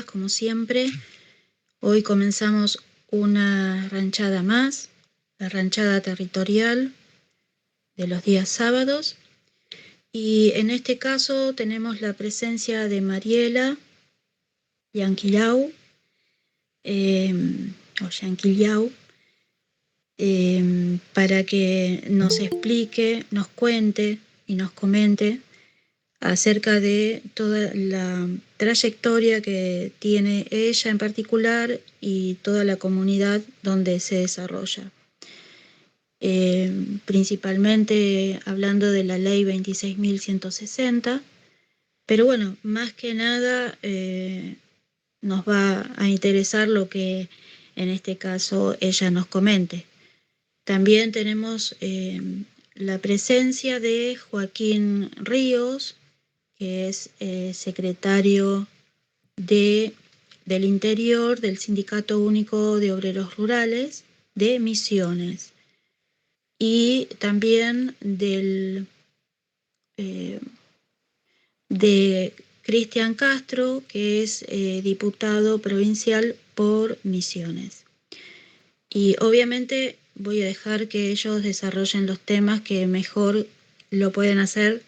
todas, como siempre. Hoy comenzamos una ranchada más, la ranchada territorial de los días sábados. Y en este caso tenemos la presencia de Mariela Yanquilau, o Yanquilau, para que nos explique, nos cuente y nos comente acerca de toda la trayectoria que tiene ella en particular y toda la comunidad donde se desarrolla. Principalmente hablando de la ley 26.160, pero bueno, más que nada nos va a interesar lo que en este caso ella nos comente. También tenemos la presencia de Joaquín Ríos, que es secretario del Interior del Sindicato Único de Obreros Rurales de Misiones, y también de Cristian Castro, que es diputado provincial por Misiones. Y obviamente voy a dejar que ellos desarrollen los temas que mejor lo pueden hacer,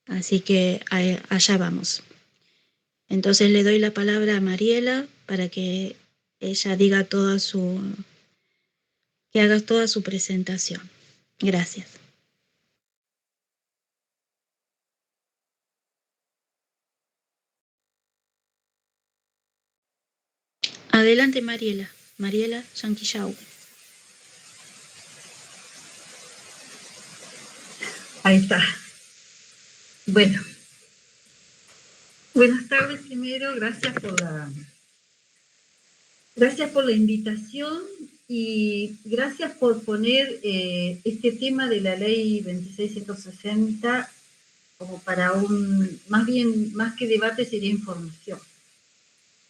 así que allá vamos. Entonces le doy la palabra a Mariela para que ella diga que haga toda su presentación. Gracias. Adelante, Mariela. Mariela Yanquilau. Ahí está. Bueno, buenas tardes primero, gracias por la invitación y gracias por poner este tema de la ley 26.160 como para más que debate sería información.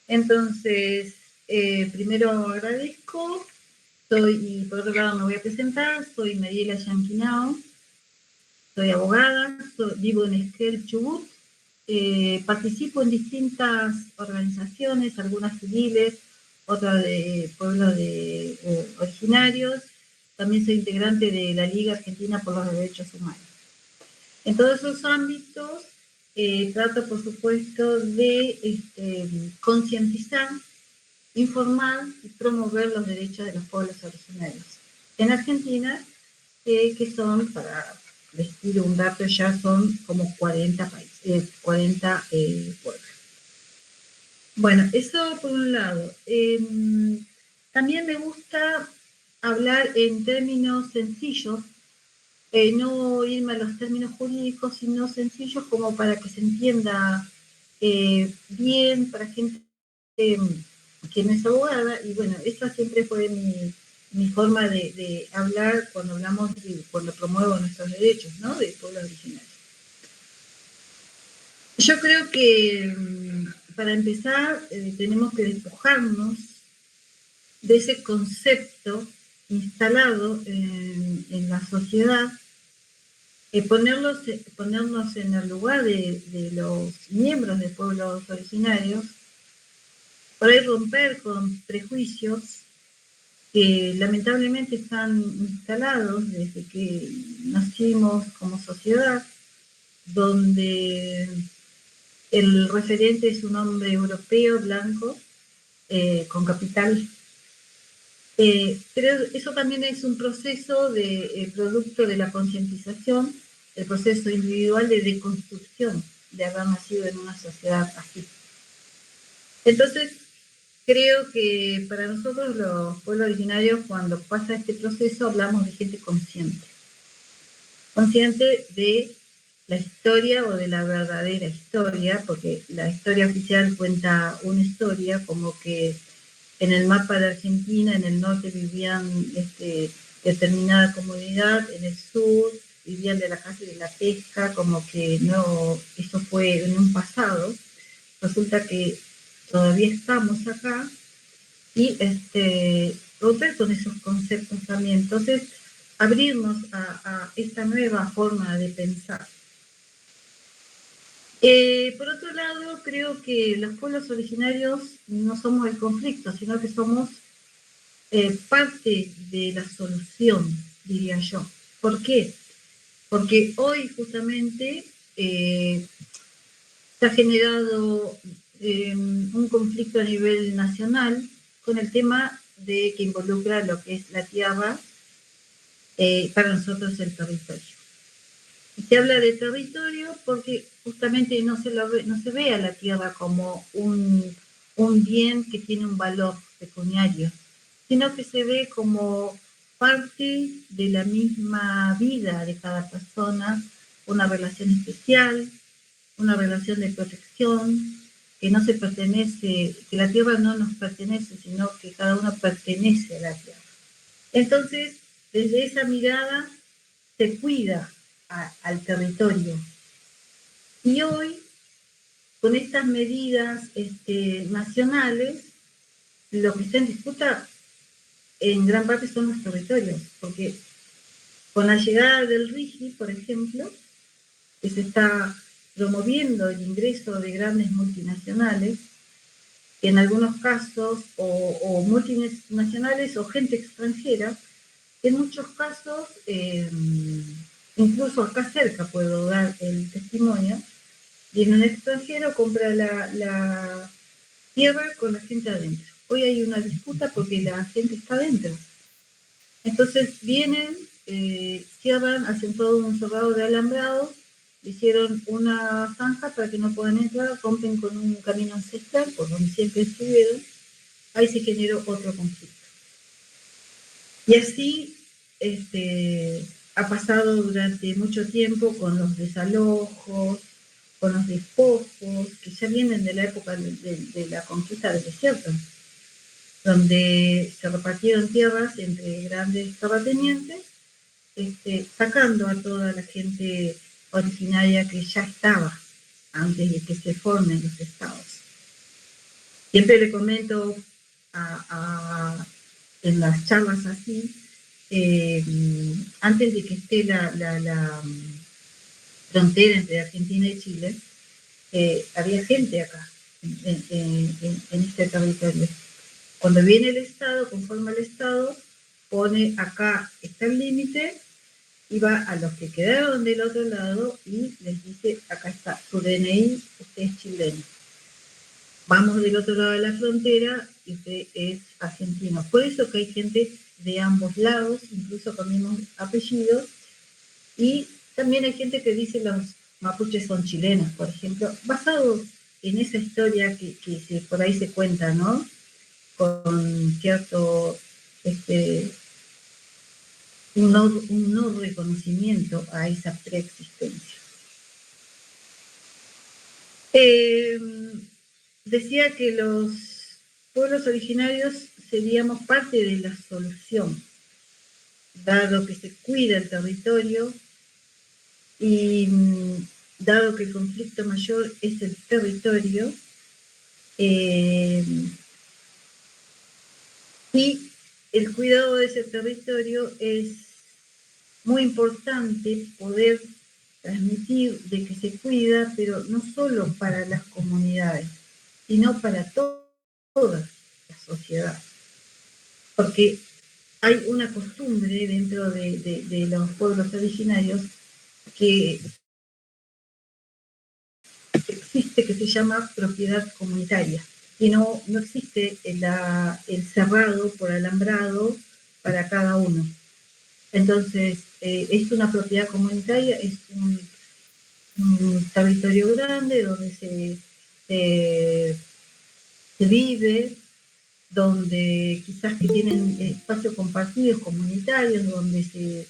Entonces, primero agradezco, y por otro lado me voy a presentar, soy Mariela Yanquilau, soy abogada, vivo en Esquel, Chubut. Participo en distintas organizaciones, algunas civiles, otras de pueblos originarios. También soy integrante de la Liga Argentina por los Derechos Humanos. En todos esos ámbitos trato, por supuesto, de concientizar, informar y promover los derechos de los pueblos originarios. En Argentina, que son, para les tiro un dato, ya son como 40 países, 40 pueblos. Bueno, eso por un lado. También me gusta hablar en términos sencillos, no irme a los términos jurídicos, sino sencillos como para que se entienda bien para gente que no es abogada, y bueno, esa siempre fue mi forma de hablar cuando hablamos, cuando promuevo nuestros derechos, ¿no? De pueblos originarios. Yo creo que para empezar tenemos que despojarnos de ese concepto instalado en la sociedad, ponernos en el lugar de los miembros de pueblos originarios, por ahí romper con prejuicios que lamentablemente están instalados desde que nacimos como sociedad, donde el referente es un hombre europeo, blanco, con capital. Pero eso también es un proceso producto de la concientización, el proceso individual de deconstrucción de haber nacido en una sociedad así. Entonces, creo que para nosotros los pueblos originarios, cuando pasa este proceso, hablamos de gente consciente de la historia o de la verdadera historia, porque la historia oficial cuenta una historia como que en el mapa de Argentina, en el norte vivían determinada comunidad, en el sur vivían de la caza y de la pesca, como que no, eso fue en un pasado. Resulta que todavía estamos acá y romper con esos conceptos también. Entonces, abrirnos a esta nueva forma de pensar. Por otro lado, creo que los pueblos originarios no somos el conflicto, sino que somos parte de la solución, diría yo. ¿Por qué? Porque hoy justamente se ha generado un conflicto a nivel nacional con el tema de que involucra lo que es la tierra, para nosotros el territorio. Y se habla de territorio porque justamente no se ve a la tierra como un bien que tiene un valor pecuniario, sino que se ve como parte de la misma vida de cada persona, una relación especial, una relación de protección, que no se pertenece, que la tierra no nos pertenece, sino que cada uno pertenece a la tierra. Entonces, desde esa mirada se cuida al territorio. Y hoy, con estas medidas nacionales, lo que está en disputa en gran parte son los territorios, porque con la llegada del RIGI, por ejemplo, que se está promoviendo el ingreso de grandes multinacionales, que en algunos casos, o multinacionales o gente extranjera, en muchos casos, incluso acá cerca puedo dar el testimonio, viene un extranjero, compra la tierra con la gente adentro. Hoy hay una disputa porque la gente está adentro. Entonces vienen, cierran, hacen todo un cerrado de alambrado, hicieron una zanja para que no puedan entrar, rompen con un camino ancestral por donde siempre estuvieron, ahí se generó otro conflicto. Y así ha pasado durante mucho tiempo con los desalojos, con los despojos, que ya vienen de la época de la conquista del desierto, donde se repartieron tierras entre grandes terratenientes, sacando a toda la gente originaria que ya estaba antes de que se formen los estados. Siempre le comento en las charlas así, antes de que esté la frontera entre Argentina y Chile, había gente acá, en este territorio. Cuando viene el Estado, conforma el Estado, pone acá está el límite y va a los que quedaron del otro lado y les dice, acá está su DNI, usted es chileno. Vamos del otro lado de la frontera y usted es argentino. Por eso que hay gente de ambos lados, incluso con mismos apellidos, y también hay gente que dice los mapuches son chilenos, por ejemplo, basado en esa historia que por ahí se cuenta, ¿no? Con cierto un no reconocimiento a esa preexistencia. Decía que los pueblos originarios seríamos parte de la solución, dado que se cuida el territorio y dado que el conflicto mayor es el territorio, y el cuidado de ese territorio es muy importante poder transmitir de que se cuida, pero no solo para las comunidades, sino para toda la sociedad. Porque hay una costumbre dentro de los pueblos originarios que existe, que se llama propiedad comunitaria, y no existe el cerrado por alambrado para cada uno. Entonces, es una propiedad comunitaria, es un territorio grande donde se vive, donde quizás que tienen espacios compartidos comunitarios, donde se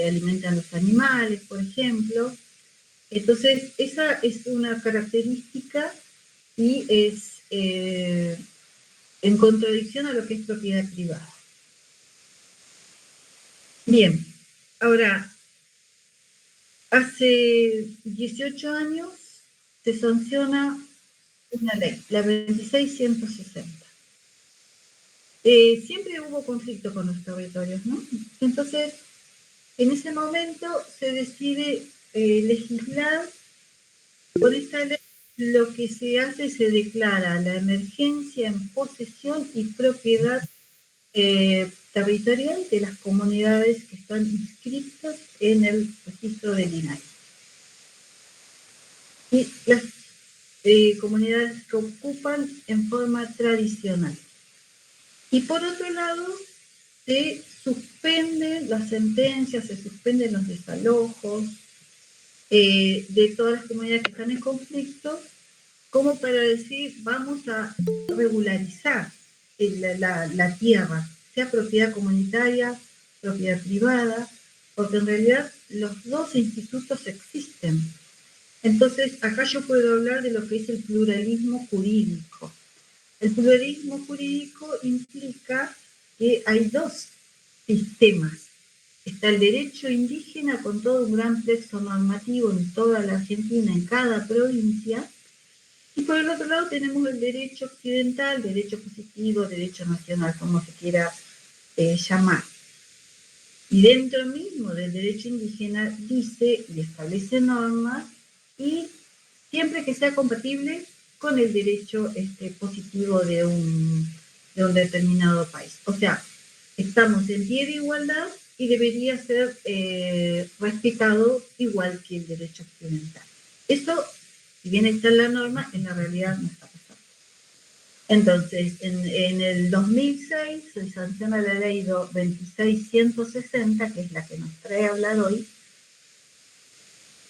alimentan los animales, por ejemplo. Entonces, esa es una característica y es en contradicción a lo que es propiedad privada. Bien, ahora, hace 18 años se sanciona una ley, la 26160. Siempre hubo conflicto con los territorios, ¿no? Entonces, en ese momento se decide legislar Con esta ley lo que se hace, se declara la emergencia en posesión y propiedad territorial de las comunidades que están inscritas en el registro del INAI. Y las comunidades que ocupan en forma tradicional. Y por otro lado, se suspenden las sentencias, se suspenden los desalojos de todas las comunidades que están en conflicto, como para decir, vamos a regularizar la tierra, sea propiedad comunitaria, propiedad privada, porque en realidad los dos institutos existen. Entonces, acá yo puedo hablar de lo que es el pluralismo jurídico. El pluralismo jurídico implica que hay dos sistemas. Está el derecho indígena con todo un gran texto normativo en toda la Argentina, en cada provincia, y por el otro lado tenemos el derecho occidental, derecho positivo, derecho nacional, como se quiera llamar. Y dentro mismo del derecho indígena dice y establece normas, y siempre que sea compatible con el derecho positivo de un determinado país. O sea, estamos en pie de igualdad y debería ser respetado igual que el derecho occidental. Eso, si bien está en la norma, en la realidad no está pasando. Entonces, en el 2006 se sanciona la ley 26160, que es la que nos trae a hablar hoy,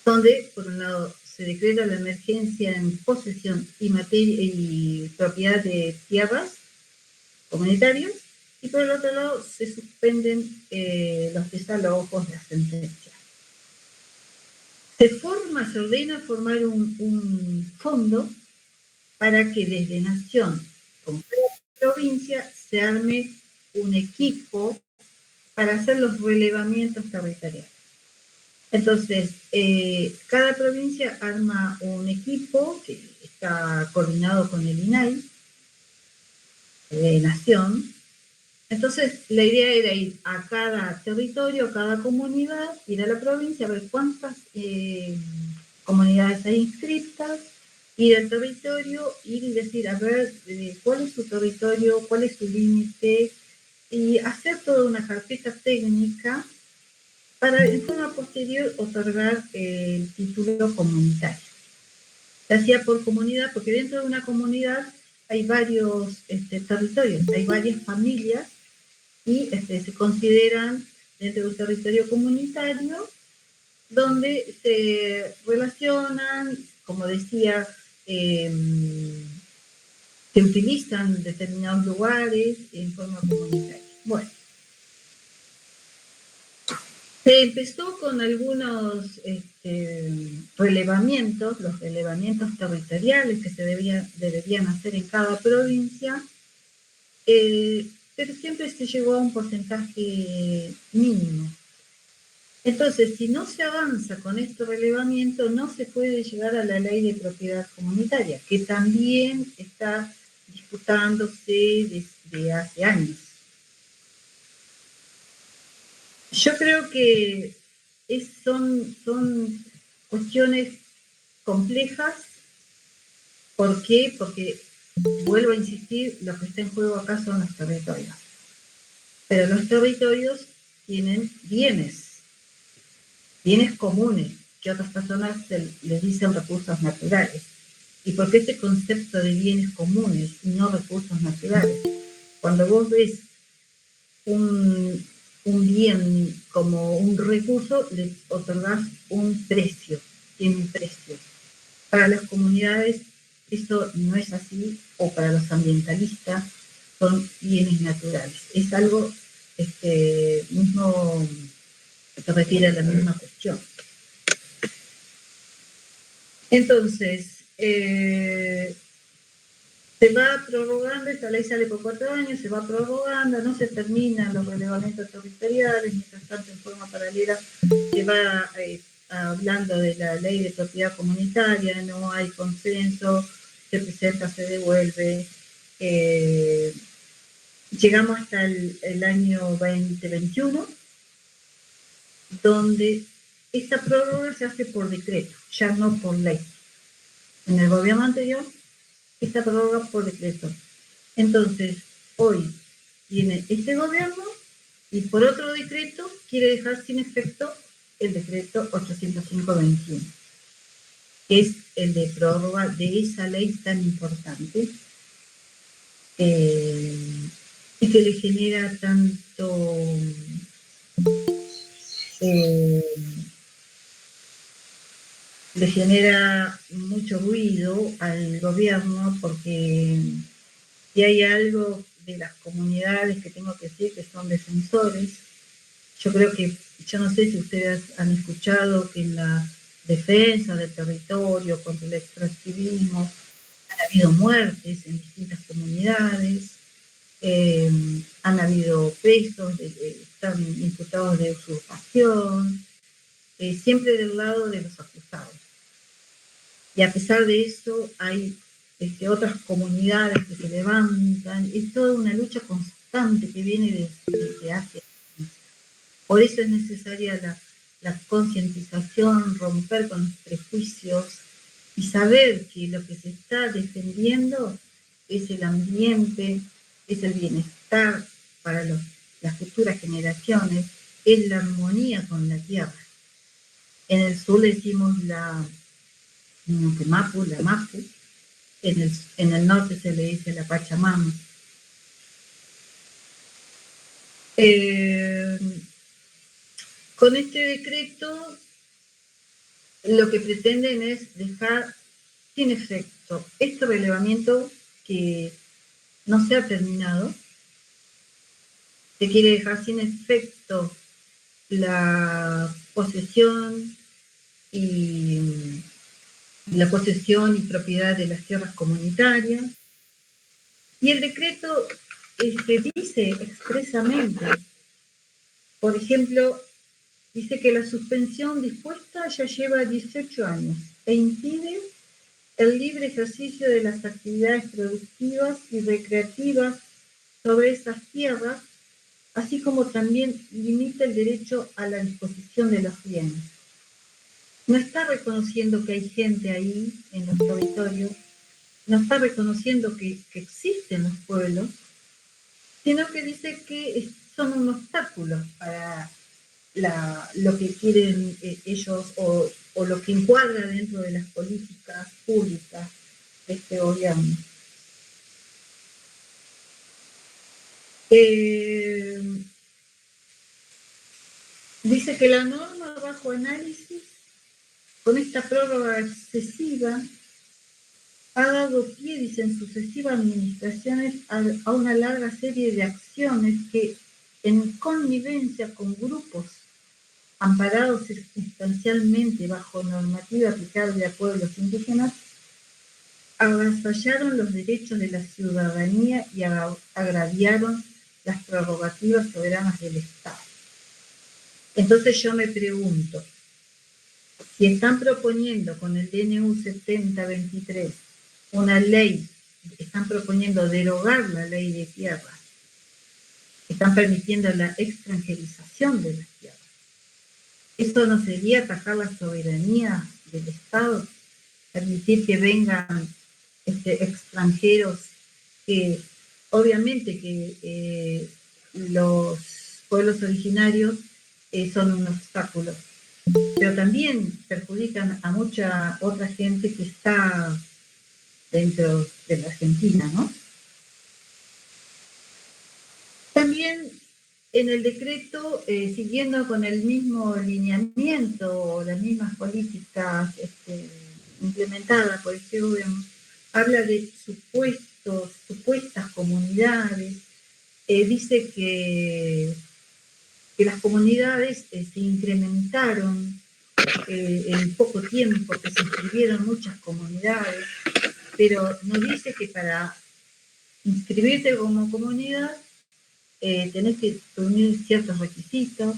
donde, por un lado, se decreta la emergencia en posesión y propiedad de tierras comunitarias, y por el otro lado se suspenden los desalojos, las sentencias. Se ordena formar un fondo para que desde Nación, con cada provincia, se arme un equipo para hacer los relevamientos territoriales. Entonces, cada provincia arma un equipo que está coordinado con el INAI de Nación. Entonces, la idea era ir a cada territorio, a cada comunidad, ir a la provincia, a ver cuántas comunidades hay inscritas, ir al territorio, ir y decir, a ver, cuál es su territorio, cuál es su límite, y hacer toda una carpeta técnica para en forma posterior otorgar el título comunitario. Se hacía por comunidad, porque dentro de una comunidad hay varios territorios, hay varias familias, y se consideran dentro de un territorio comunitario donde se relacionan, como decía, se utilizan determinados lugares en forma comunitaria. Bueno, se empezó con algunos relevamientos, los relevamientos territoriales que se deberían hacer en cada provincia, pero siempre se llegó a un porcentaje mínimo. Entonces, si no se avanza con este relevamiento, no se puede llegar a la ley de propiedad comunitaria, que también está disputándose desde hace años. Yo creo que son cuestiones complejas. ¿Por qué? Porque, vuelvo a insistir, lo que está en juego acá son los territorios. Pero los territorios tienen bienes comunes, que otras personas les dicen recursos naturales. ¿Y por qué este concepto de bienes comunes y no recursos naturales? Cuando vos ves un bien como un recurso, le otorgás un precio, tiene un precio. Para las comunidades eso no es así, o para los ambientalistas son bienes naturales. Es algo mismo que se refiere a la misma cuestión. Entonces, se va prorrogando, esta ley sale por 4 años, se va prorrogando, no se terminan los relevamientos territoriales, mientras tanto en forma paralela se va hablando de la ley de propiedad comunitaria, no hay consenso, se presenta, se devuelve. Llegamos hasta el año 2021, donde esta prórroga se hace por decreto, ya no por ley. en el gobierno anterior, esta prórroga por decreto. Entonces, hoy viene este gobierno y por otro decreto quiere dejar sin efecto el decreto 805-21, que es el de prórroga de esa ley tan importante y que le genera tanto le genera mucho ruido al gobierno, porque si hay algo de las comunidades que tengo que decir que son defensores, yo creo que, yo no sé si ustedes han escuchado que en la defensa del territorio contra el extractivismo han habido muertes en distintas comunidades, han habido presos, están imputados de usurpación, siempre del lado de los acusados. Y a pesar de eso hay otras comunidades que se levantan, es toda una lucha constante que viene desde hace años. Por eso es necesaria la concientización, romper con los prejuicios y saber que lo que se está defendiendo es el ambiente, es el bienestar para las futuras generaciones, es la armonía con la tierra. En el sur decimos la Mapu, en el norte se le dice la Pachamama. Con este decreto lo que pretenden es dejar sin efecto este relevamiento que no se ha terminado. Se quiere dejar sin efecto la posesión y propiedad de las tierras comunitarias. Y el decreto dice expresamente, por ejemplo, dice que la suspensión dispuesta ya lleva 18 años e impide el libre ejercicio de las actividades productivas y recreativas sobre esas tierras, así como también limita el derecho a la disposición de los bienes. No está reconociendo que hay gente ahí en los territorios, no está reconociendo que existen los pueblos, sino que dice que son un obstáculo para lo que quieren ellos o lo que encuadra dentro de las políticas públicas de este gobierno. Dice que la norma bajo análisis, con esta prórroga excesiva, ha dado pie, dice, en sucesivas administraciones a una larga serie de acciones que, en connivencia con grupos amparados circunstancialmente bajo normativa aplicable a pueblos indígenas, avasallaron los derechos de la ciudadanía y agraviaron las prerrogativas soberanas del Estado. Entonces yo me pregunto, si están proponiendo con el DNU 7023 una ley, están proponiendo derogar la ley de tierras, están permitiendo la extranjerización de las tierras, ¿eso no sería atacar la soberanía del Estado? Permitir que vengan extranjeros que obviamente que los pueblos originarios son un obstáculo, pero también perjudican a mucha otra gente que está dentro de la Argentina, ¿no? También en el decreto, siguiendo con el mismo lineamiento, las mismas políticas implementadas por este gobierno, habla de supuestas comunidades, dice que las comunidades se incrementaron en poco tiempo, que se inscribieron muchas comunidades, pero no dice que para inscribirte como comunidad tenés que reunir ciertos requisitos,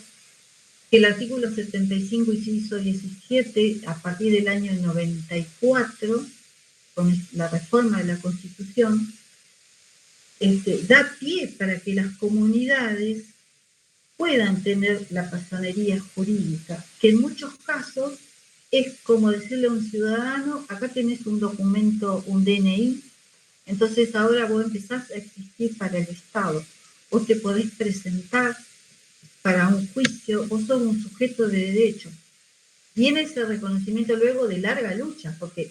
que el artículo 75, inciso 17, a partir del año 94, con la reforma de la Constitución, da pie para que las comunidades puedan tener la personería jurídica, que en muchos casos es como decirle a un ciudadano, acá tenés un documento, un DNI, entonces ahora vos empezás a existir para el Estado. Vos te podés presentar para un juicio, vos sos un sujeto de derecho. Viene ese reconocimiento luego de larga lucha, porque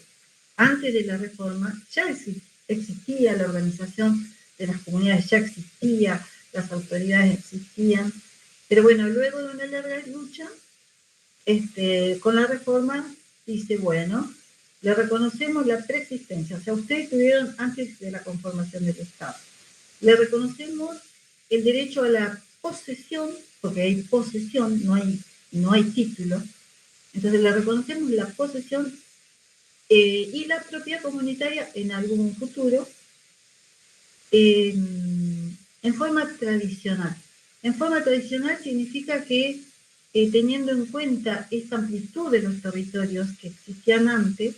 antes de la reforma ya existía la organización de las comunidades, ya existía, las autoridades existían, pero bueno, luego de una larga lucha, con la reforma dice, bueno, le reconocemos la preexistencia, o sea, ustedes tuvieron antes de la conformación del Estado, le reconocemos el derecho a la posesión, porque hay posesión, no hay título, entonces le reconocemos la posesión y la propiedad comunitaria en algún futuro en forma tradicional. En forma tradicional significa que teniendo en cuenta esta amplitud de los territorios que existían antes,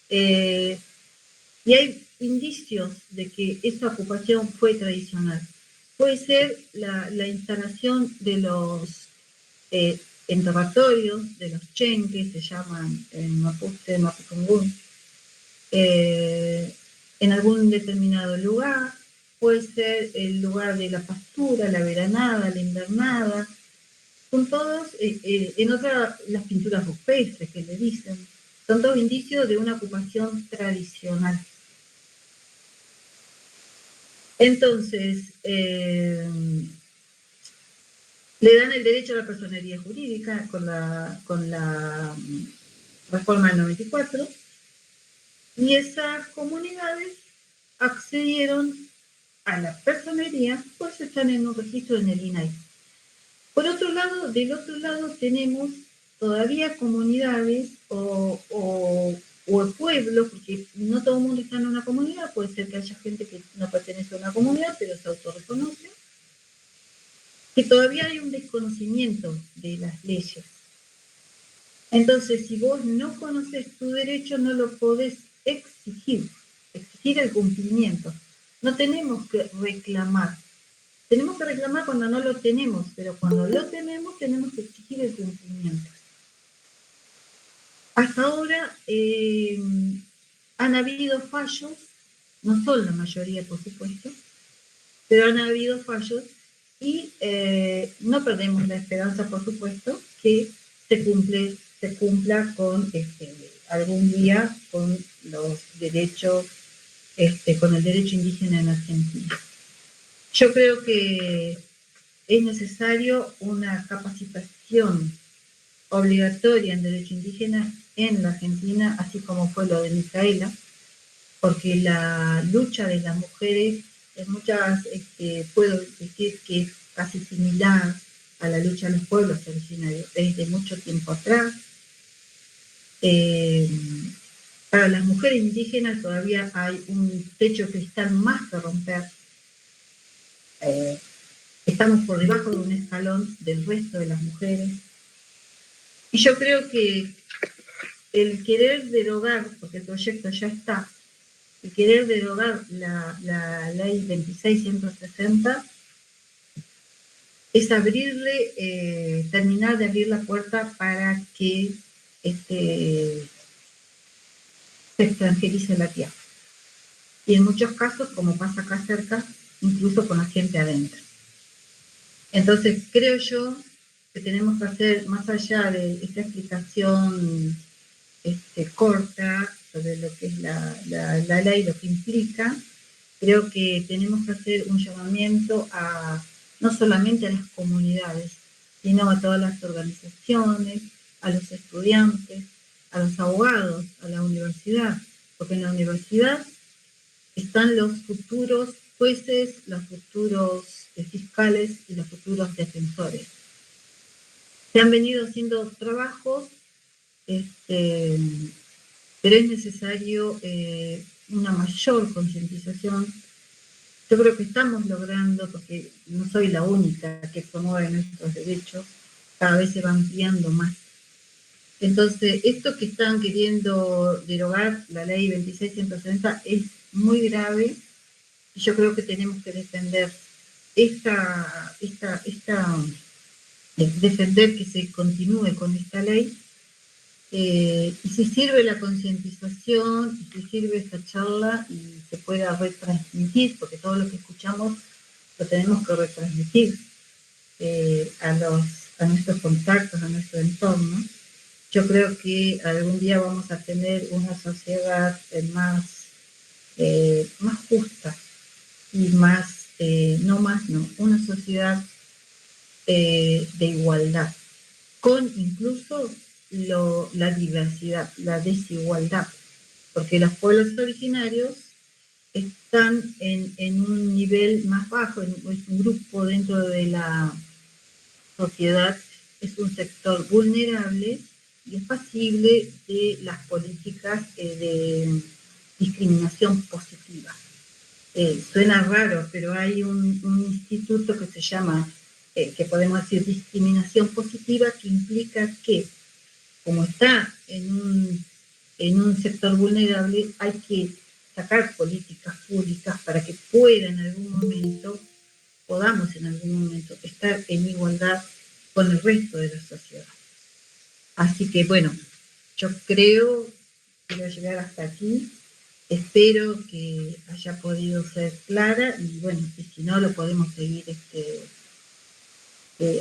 y hay indicios de que esa ocupación fue tradicional. Puede ser la instalación de los enterratorios, de los chenques, se llaman en Mapuche, Mapudungun, en algún determinado lugar, puede ser el lugar de la pastura, la veranada, la invernada, son todos, en otra, las pinturas rupestres que le dicen, son todos indicios de una ocupación tradicional. Entonces, le dan el derecho a la personería jurídica con la reforma del 94, y esas comunidades accedieron a la personería, pues están en un registro en el INAI. Por otro lado, del otro lado tenemos todavía comunidades o pueblos, porque no todo el mundo está en una comunidad, puede ser que haya gente que no pertenece a una comunidad, pero se autorreconoce, que todavía hay un desconocimiento de las leyes. Entonces, si vos no conoces tu derecho, no lo podés exigir el cumplimiento. No tenemos que reclamar. Tenemos que reclamar cuando no lo tenemos, pero cuando lo tenemos que exigir el cumplimiento. Hasta ahora han habido fallos, no son la mayoría, por supuesto, pero han habido fallos y no perdemos la esperanza, por supuesto, que se cumpla con algún día con los derechos, con el derecho indígena en Argentina. Yo creo que es necesario una capacitación obligatoria en derecho indígena en la Argentina, así como fue lo de Micaela, porque la lucha de las mujeres en muchas, puedo decir que es casi similar a la lucha de los pueblos originarios, desde mucho tiempo atrás. Para las mujeres indígenas todavía hay un techo cristal más que romper. Estamos por debajo de un escalón del resto de las mujeres. Y yo creo que el querer derogar, porque el proyecto ya está, el querer derogar la ley 2660 es terminar de abrir la puerta para que se extranjerice la tierra. Y en muchos casos, como pasa acá cerca, incluso con la gente adentro. Entonces, creo yo que tenemos que hacer, más allá de esta explicación corta sobre lo que es la ley, lo que implica, creo que tenemos que hacer un llamamiento no solamente a las comunidades, sino a todas las organizaciones, a los estudiantes, a los abogados, a la universidad, porque en la universidad están los futuros jueces, los futuros fiscales y los futuros defensores. Se han venido haciendo trabajos, pero es necesario una mayor concientización. Yo creo que estamos logrando, porque no soy la única que promueve nuestros derechos, cada vez se va ampliando más. Entonces, esto que están queriendo derogar, la ley 2660, es muy grave, y yo creo que tenemos que defender defender que se continúe con esta ley, Y si sirve la concientización, y si sirve esta charla y se pueda retransmitir, porque todo lo que escuchamos lo tenemos que retransmitir a nuestros contactos, a nuestro entorno, yo creo que algún día vamos a tener una sociedad más justa y una sociedad de igualdad, con incluso la diversidad, la desigualdad, porque los pueblos originarios están en un nivel más bajo, es un grupo dentro de la sociedad, es un sector vulnerable y es pasible de las políticas de discriminación positiva. Suena raro, pero hay un instituto que se llama, que podemos decir, discriminación positiva, que implica que, como está en un sector vulnerable, hay que sacar políticas públicas para que podamos en algún momento estar en igualdad con el resto de la sociedad. Así que bueno, yo creo que voy a llegar hasta aquí. Espero que haya podido ser clara y bueno, y si no lo podemos seguir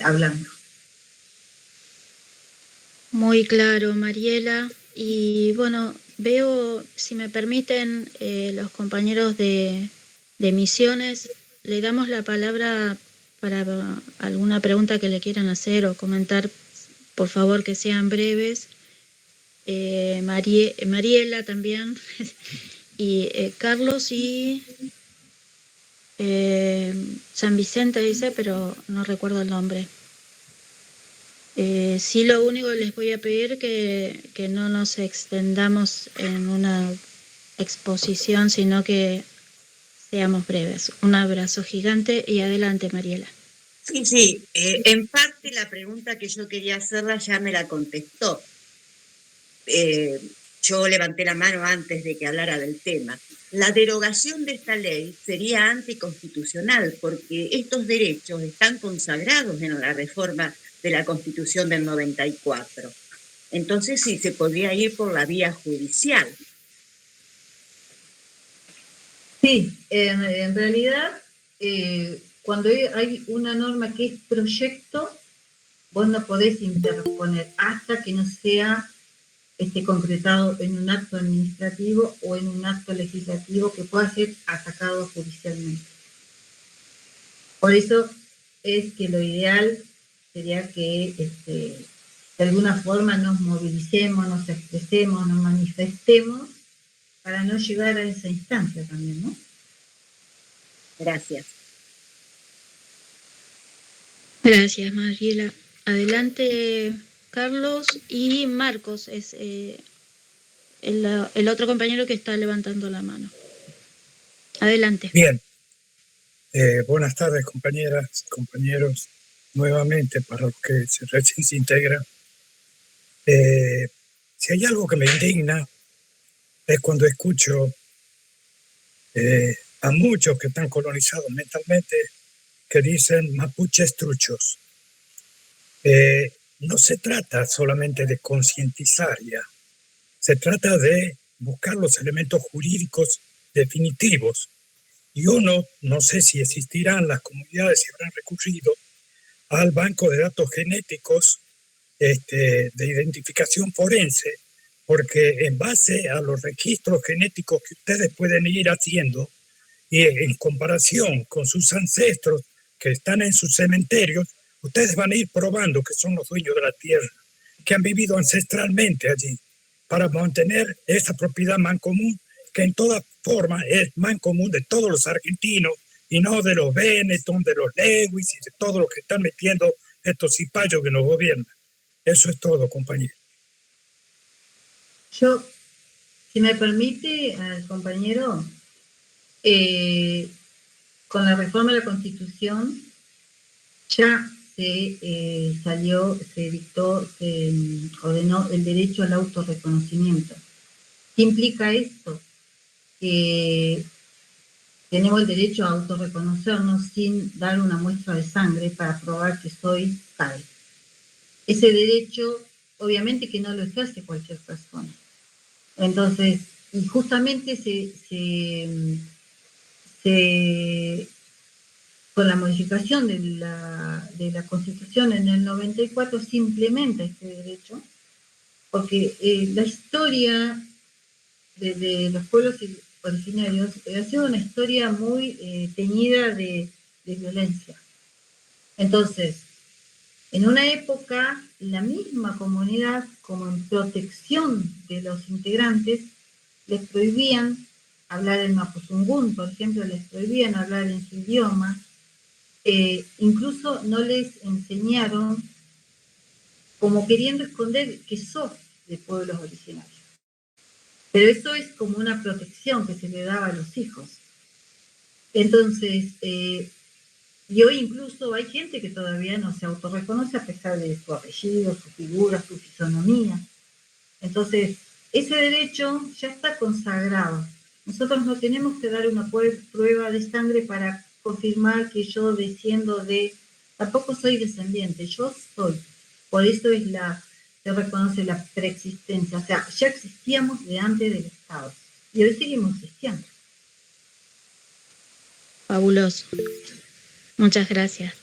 hablando. Muy claro, Mariela. Y bueno, veo, si me permiten, los compañeros de Misiones, le damos la palabra para alguna pregunta que le quieran hacer o comentar, por favor que sean breves. Mariela también, y Carlos y San Vicente dice, pero no recuerdo el nombre. Sí, lo único que les voy a pedir que no nos extendamos en una exposición, sino que seamos breves. Un abrazo gigante y adelante, Mariela. Sí, en parte la pregunta que yo quería hacerla ya me la contestó. Yo levanté la mano antes de que hablara del tema. La derogación de esta ley sería anticonstitucional porque estos derechos están consagrados en la reforma de la Constitución del 94. Entonces sí, se podría ir por la vía judicial. Sí, en realidad, cuando hay una norma que es proyecto, vos no podés interponer hasta que no sea concretado en un acto administrativo o en un acto legislativo que pueda ser atacado judicialmente. Por eso es que lo ideal sería que de alguna forma nos movilicemos, nos expresemos, nos manifestemos para no llegar a esa instancia también, ¿no? Gracias. Gracias, Mariela. Adelante, Carlos, y Marcos es el otro compañero que está levantando la mano. Adelante. Bien. Buenas tardes, compañeras, compañeros, nuevamente para los que recién se integran. Si hay algo que me indigna es cuando escucho a muchos que están colonizados mentalmente que dicen mapuches truchos. No se trata solamente de concientizar ya, se trata de buscar los elementos jurídicos definitivos. Y uno, no sé si existirán las comunidades, si habrán recurrido al banco de datos genéticos de identificación forense, porque en base a los registros genéticos que ustedes pueden ir haciendo y en comparación con sus ancestros que están en sus cementerios, ustedes van a ir probando que son los dueños de la tierra, que han vivido ancestralmente allí, para mantener esa propiedad mancomún, que en toda forma es mancomún de todos los argentinos, y no de los Benetton, de los Lewis y de todos los que están metiendo estos cipayos que nos gobiernan. Eso es todo, compañero. Yo, si me permite, compañero, con la reforma de la Constitución ya se dictó, se ordenó el derecho al autorreconocimiento. ¿Qué implica esto? Que tenemos el derecho a autorreconocernos sin dar una muestra de sangre para probar que soy tal. Ese derecho obviamente que no lo ejerce cualquier persona. Entonces, y justamente con la modificación de la Constitución en el 94 se implementa este derecho, porque la historia de los pueblos originarios ha sido una historia muy teñida de violencia. Entonces, en una época, la misma comunidad, como en protección de los integrantes, les prohibían hablar el mapuzungún, por ejemplo, les prohibían hablar en su idioma, incluso no les enseñaron, como queriendo esconder que sos de pueblos originarios. Pero eso es como una protección que se le daba a los hijos. Entonces, y hoy incluso hay gente que todavía no se autorreconoce a pesar de su apellido, su figura, su fisonomía. Entonces, ese derecho ya está consagrado. Nosotros no tenemos que dar una prueba de sangre para confirmar que yo desciendo de... Tampoco soy descendiente, yo soy. Por eso se reconoce la preexistencia. O sea, ya existíamos de antes del Estado. Y hoy seguimos existiendo. Fabuloso. Muchas gracias.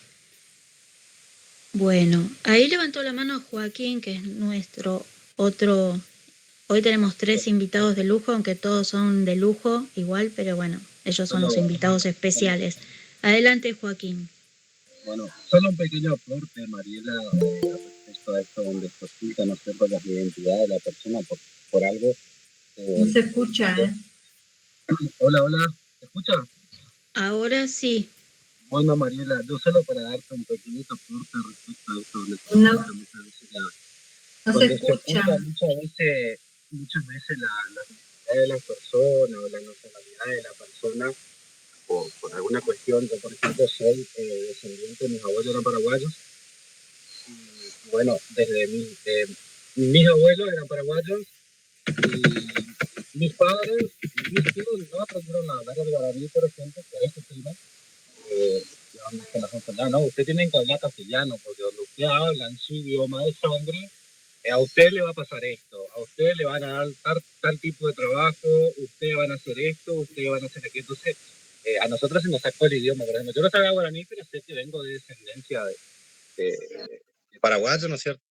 Bueno, ahí levantó la mano Joaquín, que es nuestro otro... Hoy tenemos 3 invitados de lujo, aunque todos son de lujo igual, pero bueno, ellos son los invitados especiales. Adelante, Joaquín. Bueno, solo un pequeño aporte, Mariela, respecto a esto donde se oculta, ¿no es cierto?, la identidad de la persona por algo. No se escucha, ¿eh? Hola, ¿se escucha? Ahora sí. Bueno, Mariela, yo solo para darte un pequeñito aporte respecto a esto donde se No, oculta muchas veces no se escucha. Muchas veces la identidad de la persona o la nacionalidad de la persona por alguna cuestión. Yo, por ejemplo, soy descendiente, mis abuelos eran paraguayos. Y bueno, mis abuelos eran paraguayos y mis padres y mis tíos no aprendieron a hablar el guaraní, por ejemplo, por ese tema. Que la gente, no, usted tiene que hablar castellano, porque donde usted habla en su idioma de sangre, a usted le va a pasar esto, a usted le van a dar tal tipo de trabajo, usted van a hacer esto, usted van a hacer aquello. Entonces, a nosotros se nos sacó el idioma, por ejemplo. Yo no sabía guaraní, pero sé que vengo de descendencia de paraguayos, ¿no es cierto?,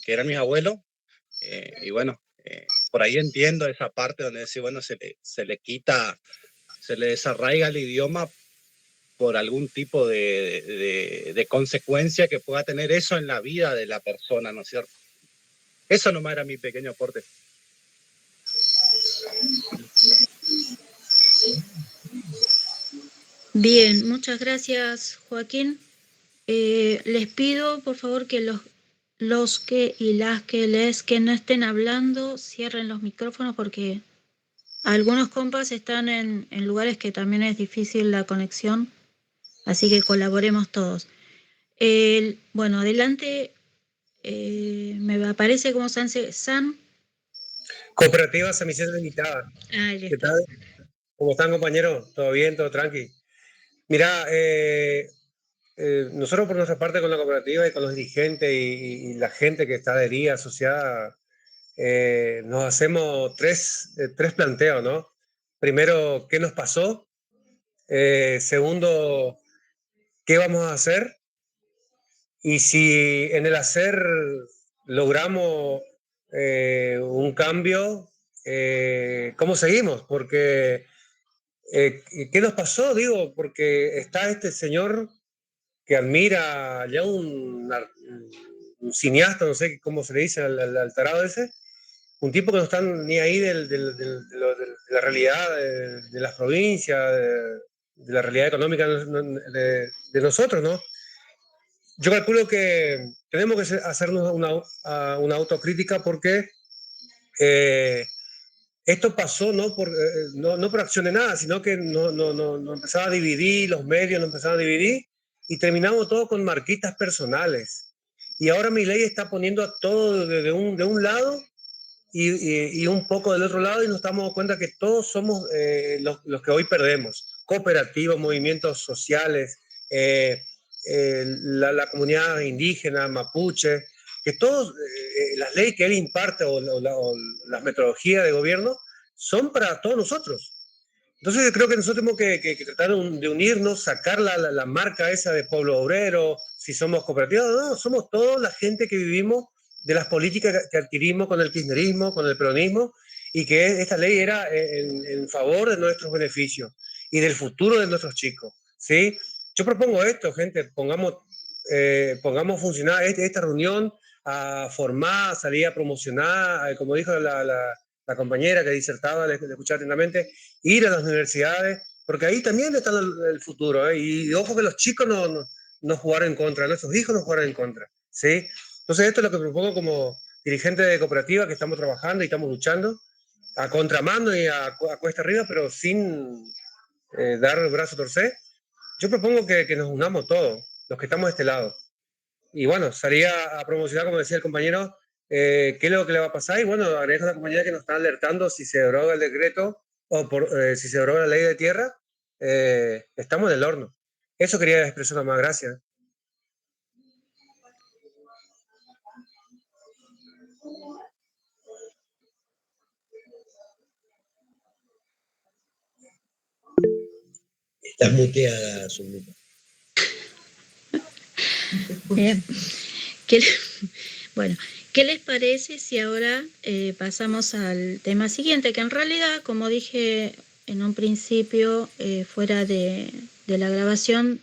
que eran mis abuelos, y bueno, por ahí entiendo esa parte donde decir, bueno, se le quita, se le desarraiga el idioma por algún tipo de consecuencia que pueda tener eso en la vida de la persona, ¿no es cierto? Eso nomás era mi pequeño aporte. Bien, muchas gracias, Joaquín. Les pido, por favor, que los que y las que no estén hablando cierren los micrófonos, porque algunos compas están en lugares que también es difícil la conexión, así que colaboremos todos. Bueno, adelante, me aparece como San. Cooperativa San Vicente Limitada. Ahí ¿Qué está. tal? ¿Cómo están, compañeros? ¿Todo bien? ¿Todo tranqui? Mira, nosotros por nuestra parte con la cooperativa y con los dirigentes y la gente que está adherida, asociada, nos hacemos tres planteos, ¿no? Primero, ¿qué nos pasó? Segundo, ¿qué vamos a hacer? Y si en el hacer logramos un cambio, ¿cómo seguimos? Porque, ¿qué nos pasó? Digo, porque está este señor que admira ya un cineasta, no sé cómo se le dice al tarado ese, un tipo que no está ni ahí de la realidad de las provincias, de la realidad económica de nosotros, ¿no? Yo calculo que tenemos que hacernos una autocrítica porque esto pasó no por acción de nada, sino que nos empezaba a dividir, los medios nos empezaron a dividir y terminamos todo con marquitas personales. Y ahora Milei está poniendo a todo de un lado y un poco del otro lado y nos damos cuenta que todos somos los que hoy perdemos. Cooperativas, movimientos sociales, la comunidad indígena, mapuche, que todas las leyes que él imparte o las metodologías de gobierno son para todos nosotros. Entonces yo creo que nosotros tenemos que tratar de unirnos, sacar la marca esa de pueblo obrero, si somos cooperativas, no, somos toda la gente que vivimos de las políticas que adquirimos con el kirchnerismo, con el peronismo, y que esta ley era en favor de nuestros beneficios y del futuro de nuestros chicos, ¿sí? Yo propongo esto, gente, pongamos funcionar esta reunión a formar, salir a promocionar, como dijo la compañera que disertaba, le escuché atentamente, ir a las universidades, porque ahí también está el futuro, ¿eh? Y ojo que los chicos no jugaron en contra, nuestros hijos no jugaron en contra, ¿sí? Entonces esto es lo que propongo como dirigente de cooperativa, que estamos trabajando y estamos luchando a contramano y a cuesta arriba, pero sin dar el brazo a torcer. Yo propongo que nos unamos todos, los que estamos de este lado. Y bueno, salía a promocionar, como decía el compañero, qué es lo que le va a pasar. Y bueno, agradezco a la compañera que nos está alertando si se deroga el decreto o si se deroga la ley de tierra, estamos en el horno. Eso quería expresar nomás, gracias. Está muteada, Zulita. Bien. Bueno, ¿qué les parece si ahora pasamos al tema siguiente? Que en realidad, como dije en un principio, fuera de la grabación,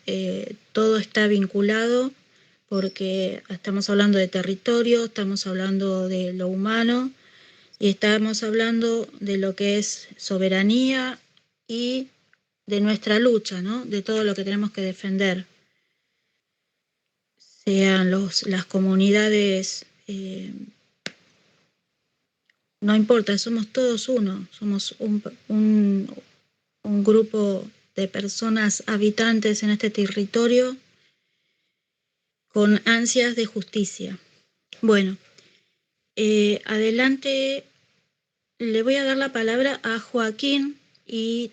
todo está vinculado porque estamos hablando de territorio, estamos hablando de lo humano y estamos hablando de lo que es soberanía y de nuestra lucha, ¿no? De todo lo que tenemos que defender. Sean las comunidades, no importa, somos todos uno, somos un grupo de personas habitantes en este territorio con ansias de justicia. Bueno, adelante le voy a dar la palabra a Joaquín y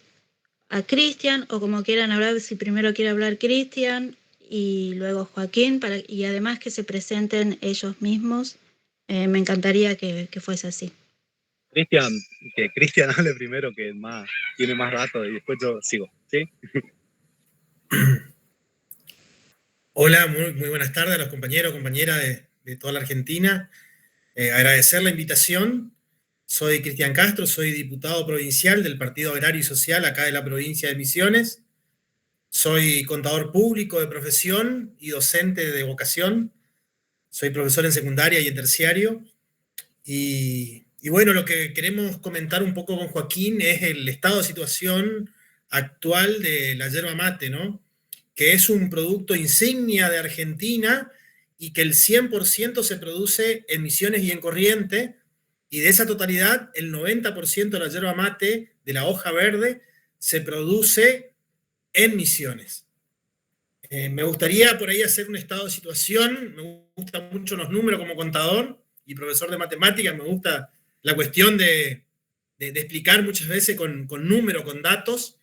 a Cristian, o como quieran hablar, si primero quiere hablar Cristian y luego Joaquín, y además que se presenten ellos mismos. Me encantaría que fuese así. Cristian, que Cristian hable primero, que tiene más datos, y después yo sigo, ¿sí? Hola, muy buenas tardes a los compañeros, compañeras de toda la Argentina. Agradecer la invitación. Soy Cristian Castro, soy diputado provincial del Partido Agrario y Social acá de la provincia de Misiones. Soy contador público de profesión y docente de vocación. Soy profesor en secundaria y en terciario. Y bueno, lo que queremos comentar un poco con Joaquín es el estado de situación actual de la yerba mate, ¿no? Que es un producto insignia de Argentina y que el 100% se produce en Misiones y en Corrientes, y de esa totalidad, el 90% de la yerba mate, de la hoja verde, se produce en Misiones. Me gustaría por ahí hacer un estado de situación. Me gustan mucho los números como contador y profesor de matemáticas. Me gusta la cuestión de explicar muchas veces con números, con datos.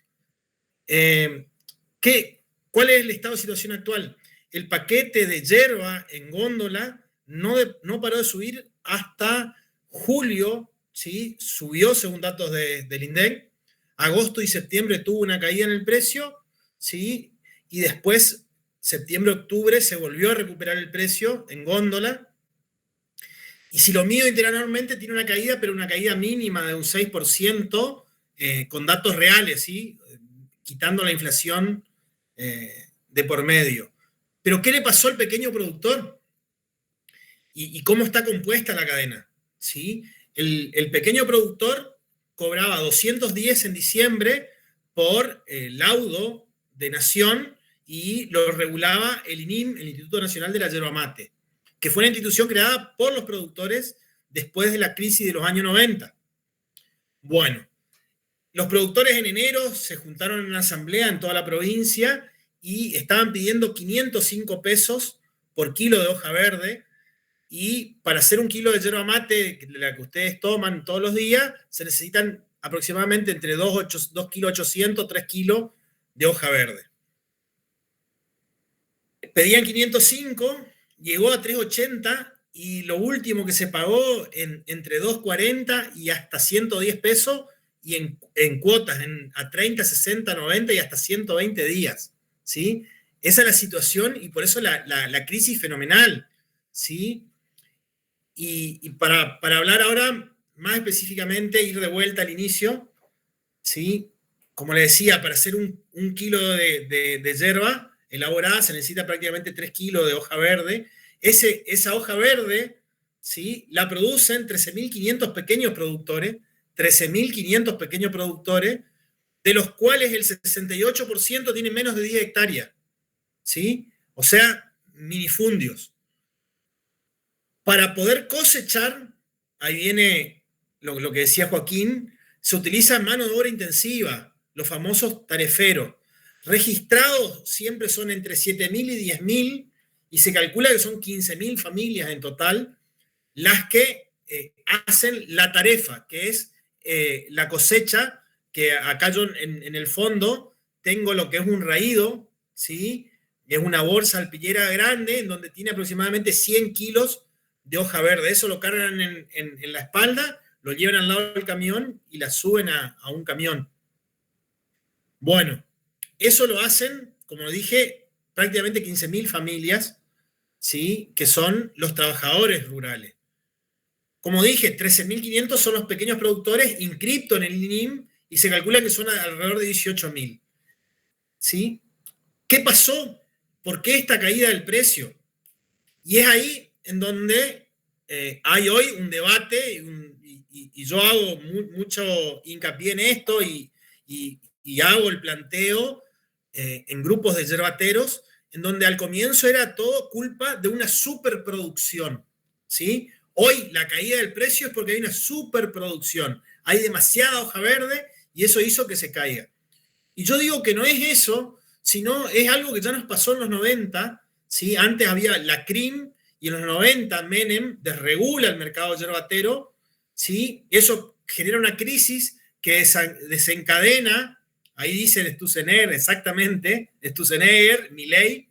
¿Cuál es el estado de situación actual? El paquete de yerba en góndola no paró de subir hasta julio, ¿sí? Subió según datos del INDEC. Agosto y septiembre tuvo una caída en el precio, ¿sí? Y después, septiembre-octubre, se volvió a recuperar el precio en góndola. Y si lo mido interanualmente, tiene una caída, pero una caída mínima de un 6%, con datos reales, ¿sí? Quitando la inflación de por medio. Pero ¿qué le pasó al pequeño productor? ¿Y cómo está compuesta la cadena? ¿Sí? El pequeño productor cobraba 210 en diciembre por laudo de Nación, y lo regulaba el INIM, el Instituto Nacional de la Yerba Mate, que fue una institución creada por los productores después de la crisis de los años 90. Bueno, los productores en enero se juntaron en una asamblea en toda la provincia y estaban pidiendo 505 pesos por kilo de hoja verde, y para hacer un kilo de yerba mate, la que ustedes toman todos los días, se necesitan aproximadamente entre 2 kilos 800, 3 kilos de hoja verde. Pedían 505, llegó a 380 y lo último que se pagó entre 2.40 y hasta 110 pesos, y en cuotas a 30, 60, 90 y hasta 120 días, ¿sí? Esa es la situación, y por eso la crisis fenomenal, ¿sí? Y para hablar ahora más específicamente, ir de vuelta al inicio, ¿sí? Como le decía, para hacer un kilo de yerba elaborada se necesita prácticamente 3 kilos de hoja verde. Esa hoja verde, ¿sí?, la producen 13.500 pequeños productores, 13.500 pequeños productores, de los cuales el 68% tienen menos de 10 hectáreas, ¿sí? O sea, minifundios. Para poder cosechar, ahí viene lo que decía Joaquín, se utiliza mano de obra intensiva, los famosos tareferos. Registrados siempre son entre 7.000 y 10.000, y se calcula que son 15.000 familias en total las que hacen la tarefa, que es la cosecha, que acá yo en el fondo tengo lo que es un raído, ¿sí? Es una bolsa alpillera grande en donde tiene aproximadamente 100 kilos de hoja verde. Eso lo cargan en la espalda, lo llevan al lado del camión y la suben a un camión. Bueno, eso lo hacen, como dije, prácticamente 15.000 familias, ¿sí?, que son los trabajadores rurales. Como dije, 13.500 son los pequeños productores inscritos en el INIM y se calcula que son alrededor de 18.000. ¿Sí? ¿Qué pasó? ¿Por qué esta caída del precio? Y es ahí en donde hay hoy un debate, y yo hago mucho hincapié en esto y hago el planteo en grupos de yerbateros, en donde al comienzo era todo culpa de una superproducción, ¿sí? Hoy la caída del precio es porque hay una superproducción, hay demasiada hoja verde y eso hizo que se caiga. Y yo digo que no es eso, sino es algo que ya nos pasó en los 90, ¿sí? Antes había la CRIM y en los 90 Menem desregula el mercado yerbatero, ¿sí? Eso genera una crisis que desencadena. Ahí dice el Sturzenegger, exactamente, Sturzenegger, Milei.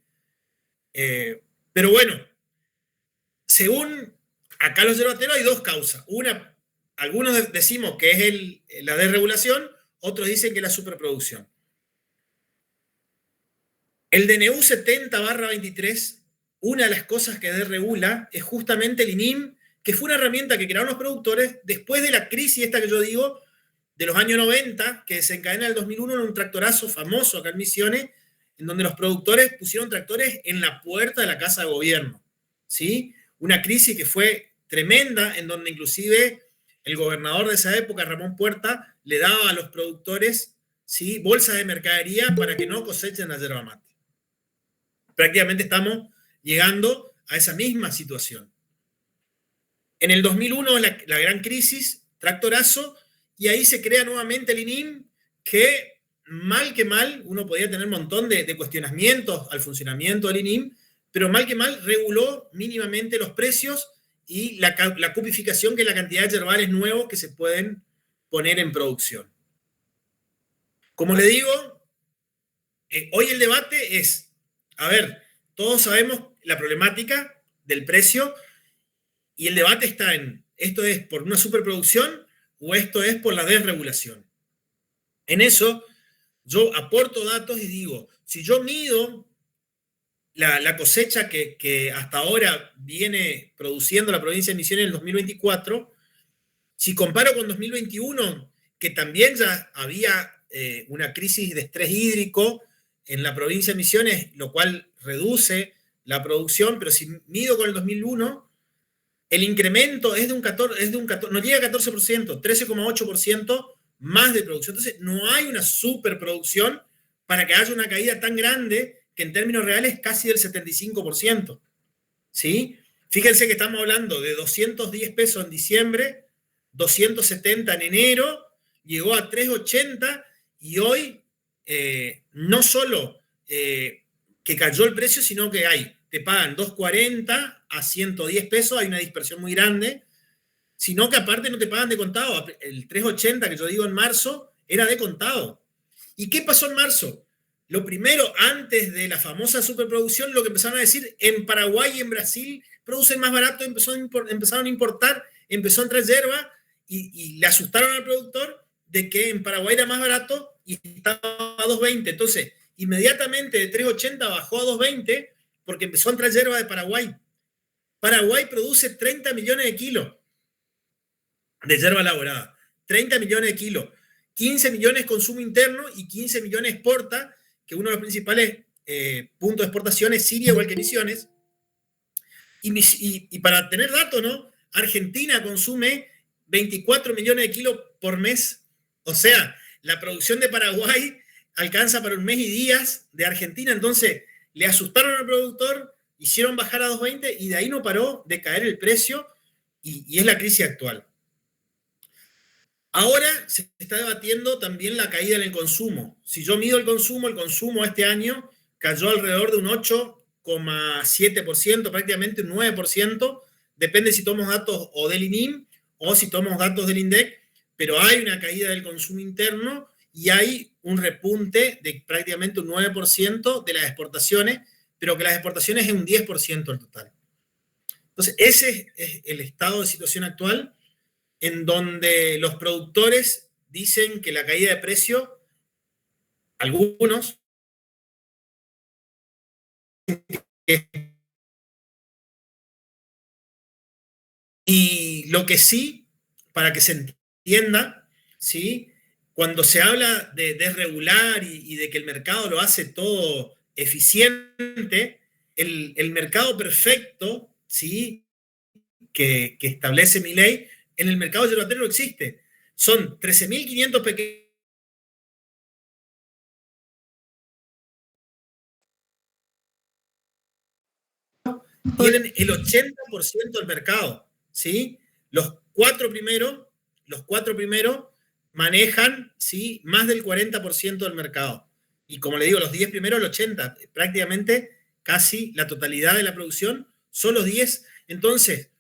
Pero bueno, según acá los yerbateros hay dos causas. Una, algunos decimos que es la desregulación, otros dicen que es la superproducción. El DNU 70/23, una de las cosas que desregula es justamente el INIM, que fue una herramienta que crearon los productores después de la crisis esta que yo digo, de los años 90, que desencadena el 2001 en un tractorazo famoso acá en Misiones, en donde los productores pusieron tractores en la puerta de la casa de gobierno, ¿sí? Una crisis que fue tremenda, en donde inclusive el gobernador de esa época, Ramón Puerta, le daba a los productores, ¿sí?, bolsas de mercadería para que no cosechen la yerba mate. Prácticamente estamos llegando a esa misma situación. En el 2001 la gran crisis, tractorazo, y ahí se crea nuevamente el INIM, que mal, uno podía tener un montón de cuestionamientos al funcionamiento del INIM, pero mal que mal reguló mínimamente los precios y la cupificación, que es la cantidad de yerbales nuevos que se pueden poner en producción. Como le digo, hoy el debate es, a ver, todos sabemos la problemática del precio y el debate está en, ¿esto es por una superproducción o esto es por la desregulación? En eso yo aporto datos y digo, si yo mido la cosecha que hasta ahora viene produciendo la provincia de Misiones en el 2024, si comparo con 2021, que también ya había una crisis de estrés hídrico en la provincia de Misiones, lo cual reduce la producción, pero si mido con el 2001, el incremento es de un 14, no llega a 14%, 13,8% más de producción. Entonces, no hay una superproducción para que haya una caída tan grande que en términos reales casi del 75%. ¿Sí? Fíjense que estamos hablando de 210 pesos en diciembre, 270 en enero, llegó a 380 y hoy no solo que cayó el precio, sino que te pagan 240 a 110 pesos, hay una dispersión muy grande, sino que aparte no te pagan de contado. El 380 que yo digo en marzo era de contado. ¿Y qué pasó en marzo? Lo primero, antes de la famosa superproducción, lo que empezaron a decir en Paraguay y en Brasil producen más barato, empezaron a importar, empezó a entrar yerba y le asustaron al productor de que en Paraguay era más barato y estaba a 2.20. Entonces, inmediatamente de 3.80 bajó a 2.20 porque empezó a entrar yerba de Paraguay. Paraguay produce 30 millones de kilos de yerba elaborada. 30 millones de kilos. 15 millones consumo interno y 15 millones exporta, que uno de los principales puntos de exportación es Siria, igual que Misiones. Y para tener datos, ¿no? Argentina consume 24 millones de kilos por mes. O sea, la producción de Paraguay alcanza para un mes y días de Argentina. Entonces, le asustaron al productor, hicieron bajar a 2.20 y de ahí no paró de caer el precio y es la crisis actual. Ahora se está debatiendo también la caída en el consumo. Si yo mido el consumo este año cayó alrededor de un 8,7%, prácticamente un 9%, depende si tomamos datos o del INIM o si tomamos datos del INDEC, pero hay una caída del consumo interno y hay un repunte de prácticamente un 9% de las exportaciones, pero que las exportaciones es un 10% del total. Entonces, ese es el estado de situación actual, en donde los productores dicen que la caída de precio, algunos, y lo que sí, para que se entienda, ¿sí? Cuando se habla de desregular y de que el mercado lo hace todo eficiente, el mercado perfecto, ¿sí? que establece mi ley, en el mercado yerbatero no existe. Son 13.500 pequeños. Tienen el 80% del mercado, ¿sí? Los cuatro primeros manejan, ¿sí? Más del 40% del mercado. Y como le digo, los 10 primeros, el 80%. Prácticamente casi la totalidad de la producción son los 10. Entonces,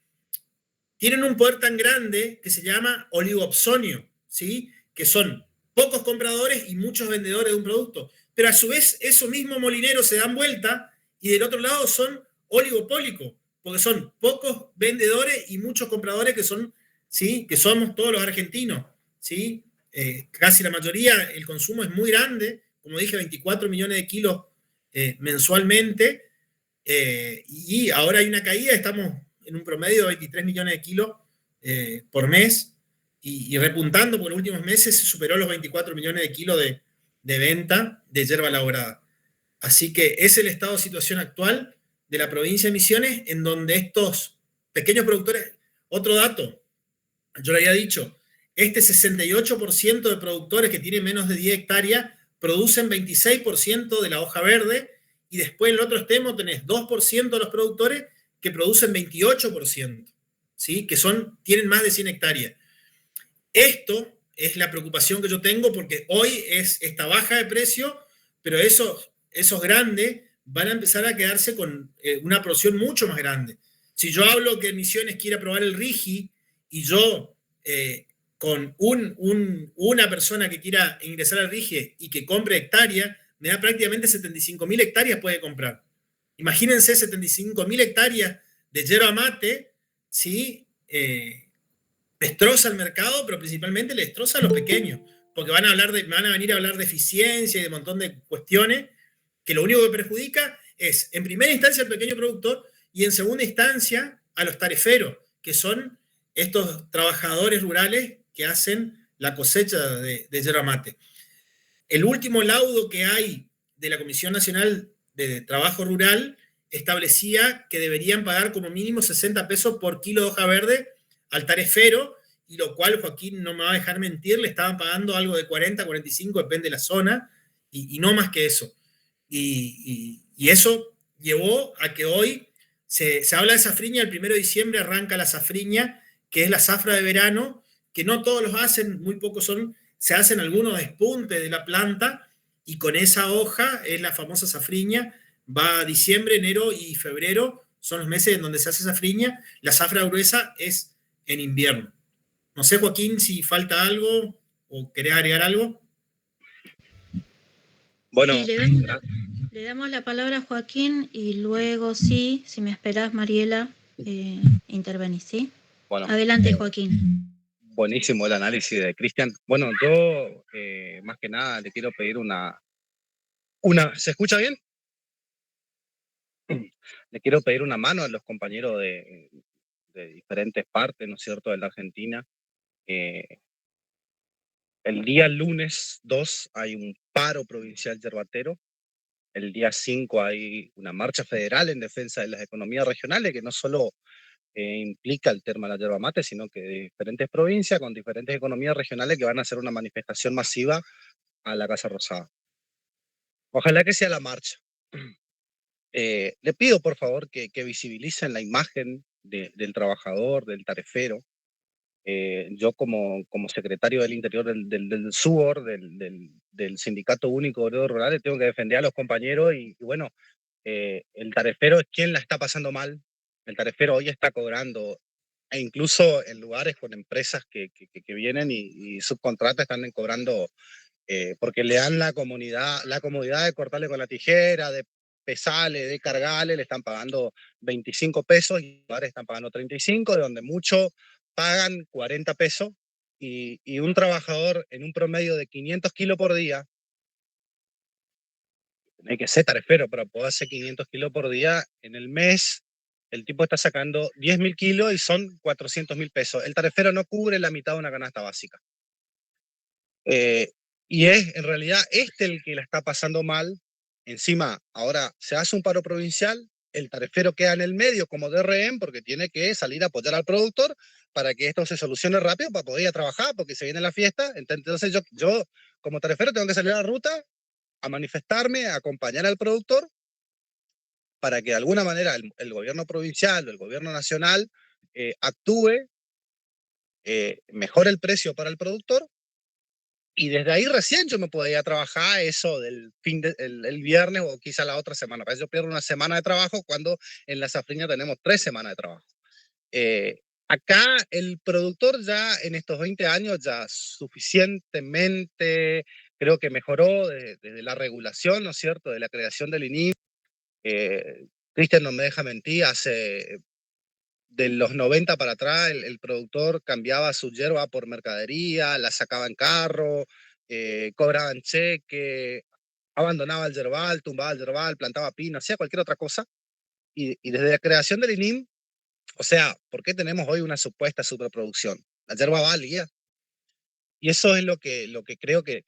tienen un poder tan grande que se llama oligopsonio, ¿sí? Que son pocos compradores y muchos vendedores de un producto. Pero a su vez, esos mismos molineros se dan vuelta y del otro lado son oligopólicos, porque son pocos vendedores y muchos compradores que son, ¿sí? Que somos todos los argentinos, ¿sí? Casi la mayoría, el consumo es muy grande, como dije, 24 millones de kilos mensualmente, y ahora hay una caída, estamos en un promedio de 23 millones de kilos por mes, y repuntando, porque en los últimos meses se superó los 24 millones de kilos de venta de yerba elaborada. Así que es el estado de situación actual de la provincia de Misiones, en donde estos pequeños productores, otro dato, yo le había dicho, este 68% de productores que tienen menos de 10 hectáreas producen 26% de la hoja verde, y después en el otro extremo tenés 2% de los productores que producen 28%, ¿sí? Que tienen más de 100 hectáreas. Esto es la preocupación que yo tengo, porque hoy es esta baja de precio, pero esos grandes van a empezar a quedarse con una producción mucho más grande. Si yo hablo que Misiones quiere aprobar el RIGI y yo con una persona que quiera ingresar al RIGI y que compre hectáreas, me da prácticamente 75.000 hectáreas puede comprar. Imagínense 75.000 hectáreas de yerba mate, ¿sí? Destroza el mercado, pero principalmente le destroza a los pequeños, porque van a venir a hablar de eficiencia y de un montón de cuestiones que lo único que perjudica es, en primera instancia, al pequeño productor y en segunda instancia a los tareferos, que son estos trabajadores rurales que hacen la cosecha de yerba mate. El último laudo que hay de la Comisión Nacional de Trabajo Rural establecía que deberían pagar como mínimo 60 pesos por kilo de hoja verde al tarefero, y lo cual, Joaquín no me va a dejar mentir, le estaban pagando algo de 40, 45, depende de la zona, y no más que eso. Y eso llevó a que hoy se habla de safriña. El 1 de diciembre arranca la safriña, que es la zafra de verano, que no todos los hacen, muy pocos se hacen algunos despuntes de la planta, y con esa hoja es la famosa safriña. Va a diciembre, enero y febrero, son los meses en donde se hace safriña. La zafra gruesa es en invierno. No sé, Joaquín, si falta algo o querés agregar algo. Bueno, sí, le damos la palabra a Joaquín y luego sí, si me esperás, Mariela. intervenís, ¿sí? Bueno, Adelante, Joaquín. buenísimo el análisis de Cristian. Bueno, yo más que nada le quiero pedir ¿se escucha bien? Le quiero pedir una mano a los compañeros de diferentes partes, ¿no es cierto?, de la Argentina. El día lunes 2 hay un paro provincial yerbatero. El día 5 hay una marcha federal en defensa de las economías regionales, que no solo implica el tema de la yerba mate, sino que de diferentes provincias con diferentes economías regionales que van a hacer una manifestación masiva a la Casa Rosada. Ojalá que sea la marcha. Le pido, por favor, que visibilicen la imagen del trabajador, del tarefero. Yo como secretario del Interior del SUOR, del Sindicato Único Obrero Rural, tengo que defender a los compañeros y bueno, el tarefero es quien la está pasando mal. El tarefero hoy está cobrando, e incluso en lugares con empresas que vienen y subcontratas están cobrando, porque le dan la comodidad de cortarle con la tijera, de pesarle, de cargarle, le están pagando 25 pesos y lugares están pagando 35, de donde muchos pagan 40 pesos y un trabajador en un promedio de 500 kilos por día, hay que ser tarefero para poder hacer 500 kilos por día en el mes. El tipo está sacando 10.000 kilos y son 400.000 pesos. El tarefero no cubre la mitad de una canasta básica. Y es en realidad el que la está pasando mal. Encima, ahora se hace un paro provincial, el tarefero queda en el medio como de rehén porque tiene que salir a apoyar al productor para que esto se solucione rápido para poder ir a trabajar porque se viene la fiesta. Entonces yo como tarefero tengo que salir a la ruta a manifestarme, a acompañar al productor para que de alguna manera el gobierno provincial o el gobierno nacional actúe, mejore el precio para el productor. Y desde ahí recién yo me podía trabajar eso del el viernes o quizá la otra semana. Para eso yo pierdo una semana de trabajo cuando en la safriña tenemos 3 semanas de trabajo. Acá el productor ya en estos 20 años ya suficientemente creo que mejoró desde la regulación, ¿no es cierto?, de la creación del INIM. Cristian no me deja mentir, de los 90 para atrás, el productor cambiaba su yerba por mercadería, la sacaba en carro, cobraba en cheque, abandonaba el yerbal, tumbaba el yerbal, plantaba pino, hacía cualquier otra cosa. Y desde la creación del INIM, o sea, ¿por qué tenemos hoy una supuesta superproducción? La yerba valía. Y eso es lo que creo que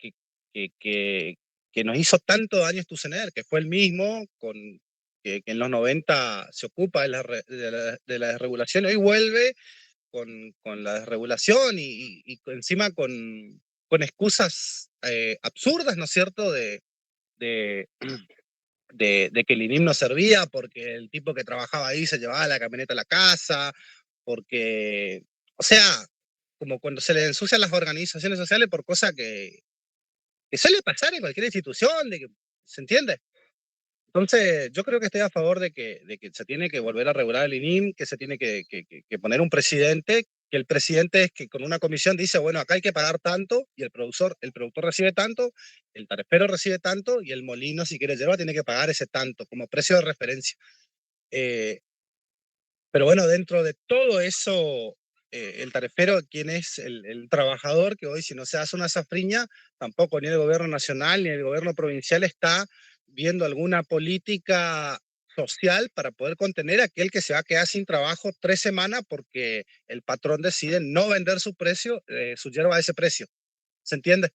nos hizo tanto daño Stusener, que fue el mismo que en los 90 se ocupa de la desregulación, hoy vuelve con la desregulación y encima con excusas absurdas, ¿no es cierto?, de, de que el INIM no servía porque el tipo que trabajaba ahí se llevaba la camioneta a la casa, porque, o sea, como cuando se le ensucian las organizaciones sociales por cosas que suele pasar en cualquier institución, ¿se entiende? Entonces, yo creo que estoy a favor de que se tiene que volver a regular el INIM, que se tiene que poner un presidente, que el presidente es que con una comisión dice, bueno, acá hay que pagar tanto, y el productor recibe tanto, el tarefero recibe tanto, y el molino, si quiere yerba, tiene que pagar ese tanto como precio de referencia. Pero bueno, dentro de todo eso, el tarefero, quien es el trabajador, que hoy si no se hace una safriña, tampoco ni el gobierno nacional ni el gobierno provincial está viendo alguna política social para poder contener a aquel que se va a quedar sin trabajo 3 semanas porque el patrón decide no vender su yerba a ese precio. ¿Se entiende?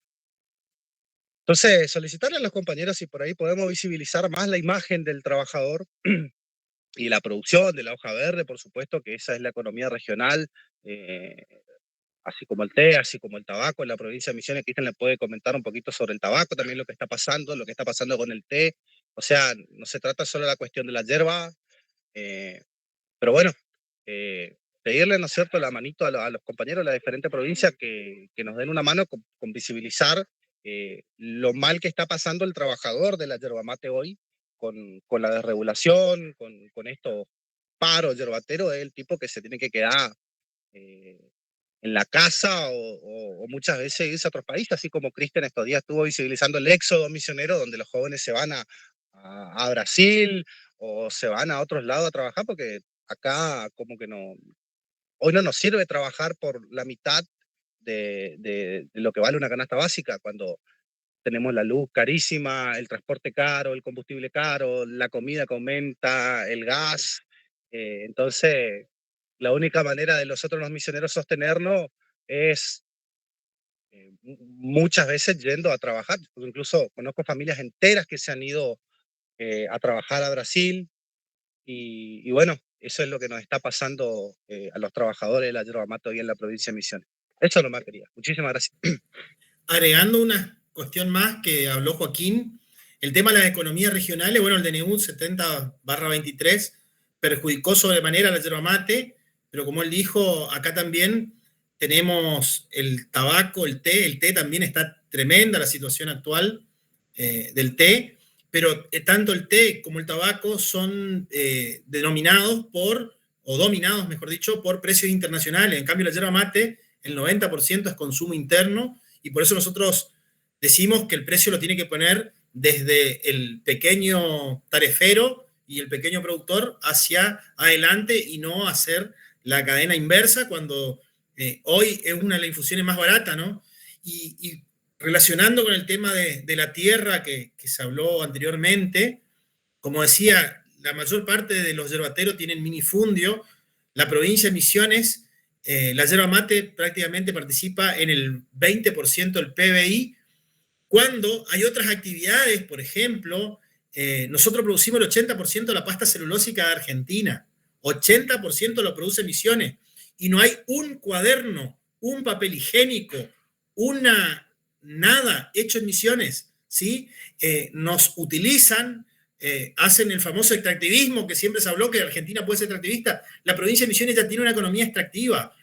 Entonces, solicitarle a los compañeros si por ahí podemos visibilizar más la imagen del trabajador y la producción de la hoja verde, por supuesto, que esa es la economía regional, eh, así como el té, así como el tabaco en la provincia de Misiones. Cristian le puede comentar un poquito sobre el tabaco, también lo que está pasando con el té. O sea, no se trata solo de la cuestión de la yerba, pero bueno, pedirle, ¿no es cierto?, la manito a los compañeros de las diferentes provincias que nos den una mano con visibilizar lo mal que está pasando el trabajador de la yerba mate hoy, con la desregulación, con estos paros yerbateros, es el tipo que se tiene que quedar eh, en la casa o muchas veces irse a otros países, así como Cristian estos días estuvo visibilizando el éxodo misionero, donde los jóvenes se van a Brasil o se van a otros lados a trabajar porque acá como que no, hoy no nos sirve trabajar por la mitad de lo que vale una canasta básica, cuando tenemos la luz carísima, el transporte caro, el combustible caro, la comida que aumenta, el gas. Entonces, la única manera de nosotros los misioneros sostenernos es muchas veces yendo a trabajar. Incluso conozco familias enteras que se han ido a trabajar a Brasil y bueno, eso es lo que nos está pasando a los trabajadores de la yerba mate hoy en la provincia de Misiones. Eso es lo más quería. Muchísimas gracias. Agregando una cuestión más que habló Joaquín, el tema de las economías regionales, bueno, el DNU 70/23 perjudicó sobremanera la yerba mate, pero como él dijo, acá también tenemos el tabaco, el té también está tremenda la situación actual del té, pero tanto el té como el tabaco son denominados o dominados, mejor dicho, por precios internacionales. En cambio, la yerba mate, el 90% es consumo interno, y por eso nosotros decimos que el precio lo tiene que poner desde el pequeño tarefero y el pequeño productor hacia adelante y no hacer la cadena inversa cuando hoy es una de las infusiones más baratas, ¿no? Y relacionando con el tema de la tierra que se habló anteriormente, como decía, la mayor parte de los yerbateros tienen minifundio. La provincia de Misiones, la yerba mate prácticamente participa en el 20% del PBI, cuando hay otras actividades, por ejemplo, nosotros producimos el 80% de la pasta celulósica de Argentina, 80% lo produce Misiones, y no hay un cuaderno, un papel higiénico, nada hecho en Misiones, ¿sí? Nos utilizan, hacen el famoso extractivismo que siempre se habló que Argentina puede ser extractivista. La provincia de Misiones ya tiene una economía extractiva.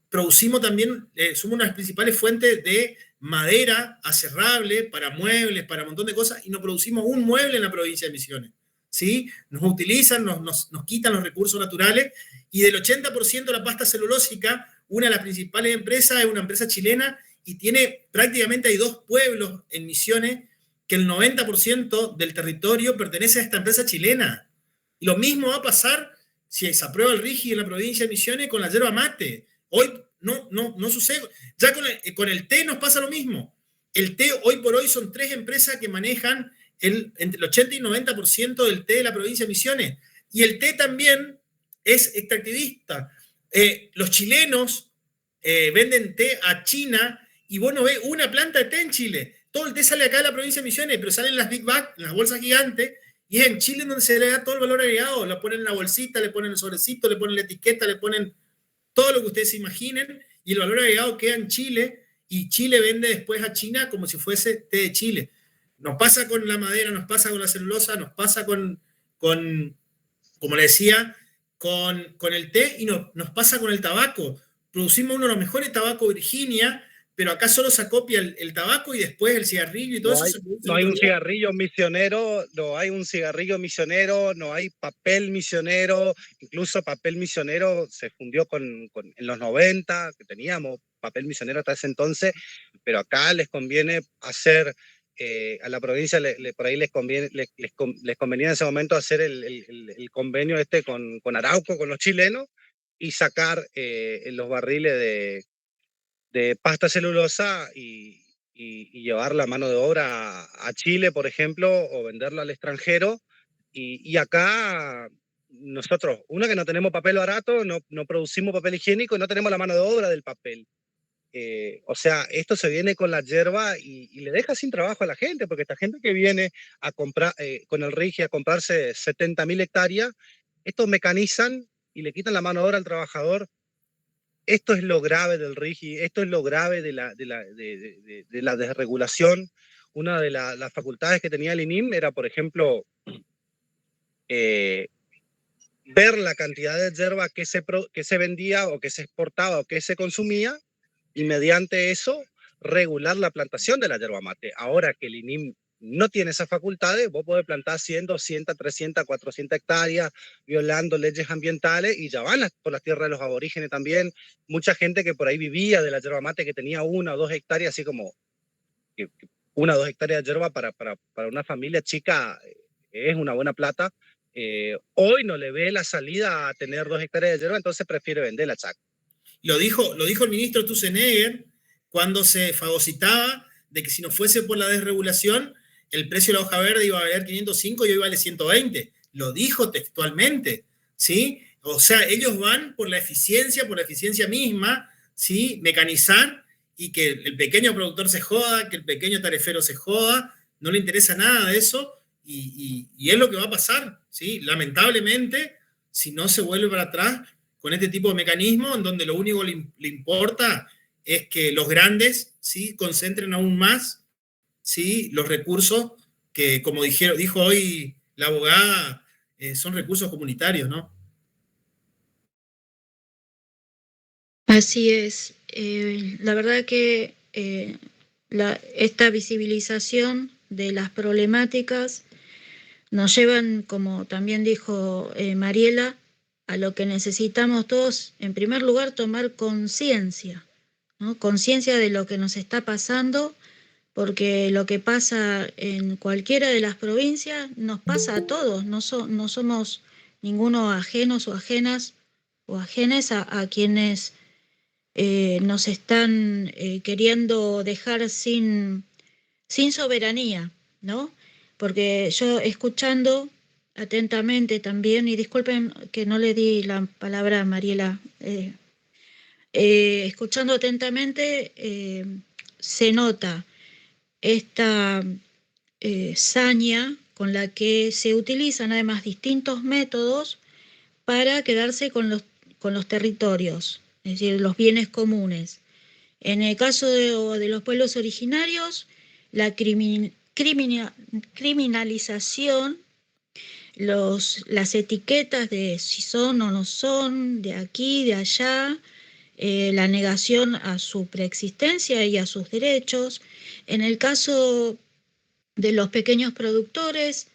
Producimos también, somos una de las principales fuentes de madera aserrable para muebles, para un montón de cosas, y no producimos un mueble en la provincia de Misiones, ¿sí? Nos utilizan, nos quitan los recursos naturales, y del 80% de la pasta celulósica, una de las principales empresas es una empresa chilena, y tiene prácticamente, hay 2 pueblos en Misiones que el 90% del territorio pertenece a esta empresa chilena. Y lo mismo va a pasar si se aprueba el RIGI en la provincia de Misiones con la yerba mate. Hoy no sucede. Ya con el té nos pasa lo mismo. El té hoy por hoy son 3 empresas que manejan entre el 80 y 90% del té de la provincia de Misiones. Y el té también es extractivista. Los chilenos venden té a China y vos no ves una planta de té en Chile. Todo el té sale acá de la provincia de Misiones, pero salen las Big Bag, las bolsas gigantes, y es en Chile donde se le da todo el valor agregado. Le ponen la bolsita, le ponen el sobrecito, le ponen la etiqueta, le ponen todo lo que ustedes se imaginen, y el valor agregado queda en Chile, y Chile vende después a China como si fuese té de Chile. Nos pasa con la madera, nos pasa con la celulosa, nos pasa con como le decía, con el té, y nos pasa con el tabaco. Producimos uno de los mejores tabacos Virginia, pero acá solo se acopia el tabaco y después el cigarrillo y todo eso. No hay un cigarrillo misionero, no hay un cigarrillo misionero, no hay papel misionero. Incluso papel misionero se fundió en los 90, que teníamos papel misionero hasta ese entonces, pero acá les conviene hacer, a la provincia por ahí les convenía en ese momento hacer el convenio con Arauco, con los chilenos, y sacar los barriles de pasta celulosa y llevar la mano de obra a Chile, por ejemplo, o venderlo al extranjero. Y acá nosotros, una que no tenemos papel barato, no producimos papel higiénico y no tenemos la mano de obra del papel. O sea, esto se viene con la yerba y le deja sin trabajo a la gente, porque esta gente que viene a comprar con el RIGI a comprarse 70.000 hectáreas, estos mecanizan y le quitan la mano de obra al trabajador. Esto es lo grave del RIGI, esto es lo grave de la desregulación. Una de las facultades que tenía el INIM era, por ejemplo, ver la cantidad de yerba que se vendía o que se exportaba o que se consumía, y mediante eso regular la plantación de la yerba mate. Ahora que el INIM no tiene esas facultades, vos podés plantar 100, 200, 300, 400 hectáreas, violando leyes ambientales, y ya van por las tierras de los aborígenes también. Mucha gente que por ahí vivía de la yerba mate, que tenía 1 o 2 hectáreas, así como 1 o 2 hectáreas de yerba para una familia chica es una buena plata, hoy no le ve la salida a tener 2 hectáreas de yerba, entonces prefiere venderla a Chaco. Lo dijo el ministro Thussenegger cuando se fagocitaba de que si no fuese por la desregulación, el precio de la hoja verde iba a valer 505 y hoy vale 120. Lo dijo textualmente, ¿sí? O sea, ellos van por la eficiencia misma, ¿sí? Mecanizar y que el pequeño productor se joda, que el pequeño tarifero se joda, no le interesa nada de eso y es lo que va a pasar, ¿sí? Lamentablemente, si no se vuelve para atrás con este tipo de mecanismo en donde lo único que le importa es que los grandes, ¿sí? Concentren aún más, ¿sí? Los recursos que, como dijo hoy la abogada, son recursos comunitarios, ¿no? Así es. La verdad que esta visibilización de las problemáticas nos llevan, como también dijo Mariela, a lo que necesitamos todos, en primer lugar, tomar conciencia, ¿no? Conciencia de lo que nos está pasando, porque lo que pasa en cualquiera de las provincias nos pasa a todos, no somos ninguno ajenos o ajenas o ajenes a quienes nos están queriendo dejar sin soberanía, ¿no? Porque yo escuchando atentamente también, y disculpen que no le di la palabra a Mariela, escuchando atentamente se nota esta saña con la que se utilizan además distintos métodos para quedarse con los territorios, es decir, los bienes comunes. En el caso de los pueblos originarios, la criminalización, las etiquetas de si son o no son, de aquí, de allá, la negación a su preexistencia y a sus derechos. En el caso de los pequeños productores,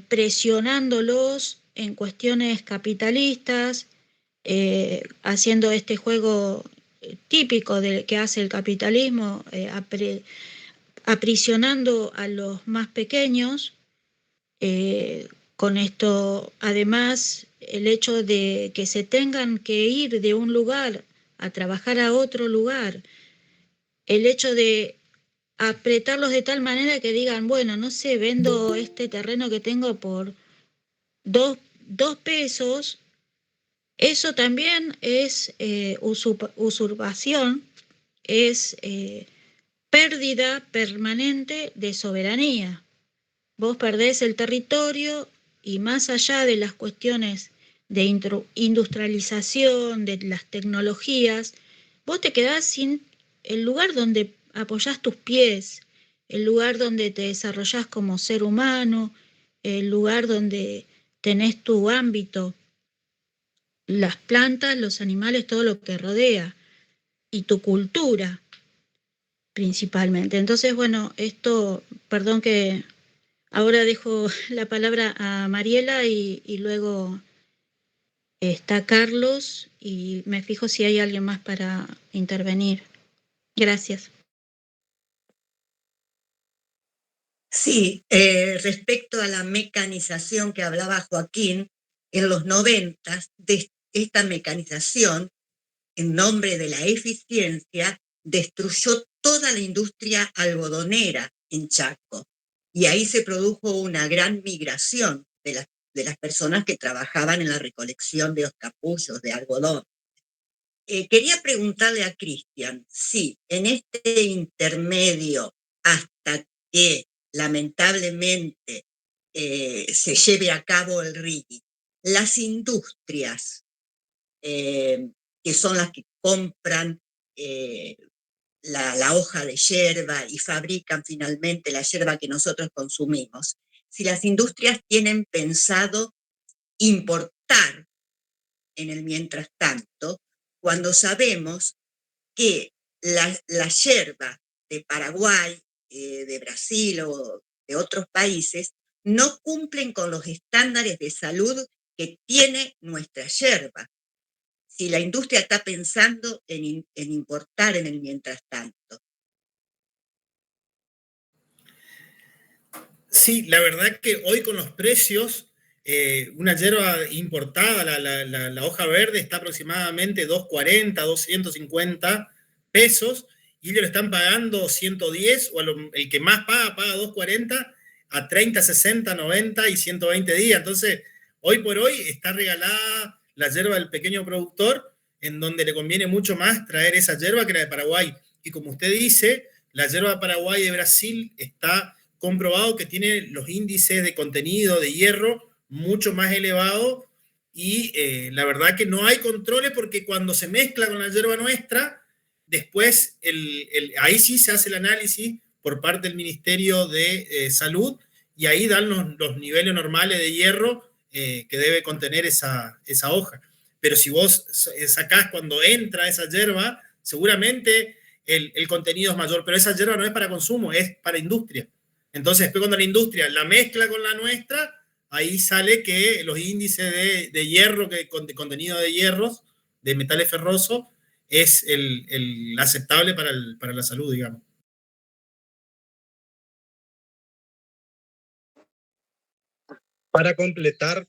presionándolos en cuestiones capitalistas, haciendo este juego típico que hace el capitalismo, aprisionando a los más pequeños. Con esto, además, el hecho de que se tengan que ir de un lugar a trabajar a otro lugar, el hecho de apretarlos de tal manera que digan, bueno, no sé, vendo este terreno que tengo por dos pesos, eso también es usurpación, es pérdida permanente de soberanía. Vos perdés el territorio y más allá de las cuestiones de industrialización, de las tecnologías, vos te quedás sin el lugar donde apoyás tus pies, el lugar donde te desarrollás como ser humano, el lugar donde tenés tu ámbito, las plantas, los animales, todo lo que rodea, y tu cultura principalmente. Entonces, bueno, esto, perdón que ahora dejo la palabra a Mariela y luego está Carlos y me fijo si hay alguien más para intervenir. Gracias. Sí, respecto a la mecanización que hablaba Joaquín, en los 90, de esta mecanización, en nombre de la eficiencia, destruyó toda la industria algodonera en Chaco. Y ahí se produjo una gran migración de las personas que trabajaban en la recolección de los capullos de algodón. Quería preguntarle a Cristian si en este intermedio, hasta que lamentablemente se lleve a cabo el RIGI, las industrias que son las que compran la hoja de yerba y fabrican finalmente la yerba que nosotros consumimos, si las industrias tienen pensado importar en el mientras tanto, cuando sabemos que la yerba de Paraguay, de Brasil o de otros países no cumplen con los estándares de salud que tiene nuestra yerba. Si la industria está pensando en importar en el mientras tanto. Sí, la verdad que hoy con los precios una hierba importada, la hoja verde, está aproximadamente 240, 250 pesos, y ellos le están pagando 110, o el que más paga 240 a 30, 60, 90 y 120 días. Entonces, hoy por hoy está regalada la hierba del pequeño productor, en donde le conviene mucho más traer esa hierba que la de Paraguay. Y como usted dice, la hierba de Paraguay y de Brasil está comprobado que tiene los índices de contenido de hierro mucho más elevados, y la verdad que no hay controles, porque cuando se mezcla con la hierba nuestra, después ahí sí se hace el análisis por parte del Ministerio de Salud, y ahí dan los niveles normales de hierro que debe contener esa hoja. Pero si vos sacás cuando entra esa hierba, seguramente el contenido es mayor, pero esa hierba no es para consumo, es para industria. Entonces, después cuando la industria la mezcla con la nuestra, ahí sale que los índices de hierro, de contenido de hierros, de metales ferrosos, es el aceptable para la salud, digamos. Para completar,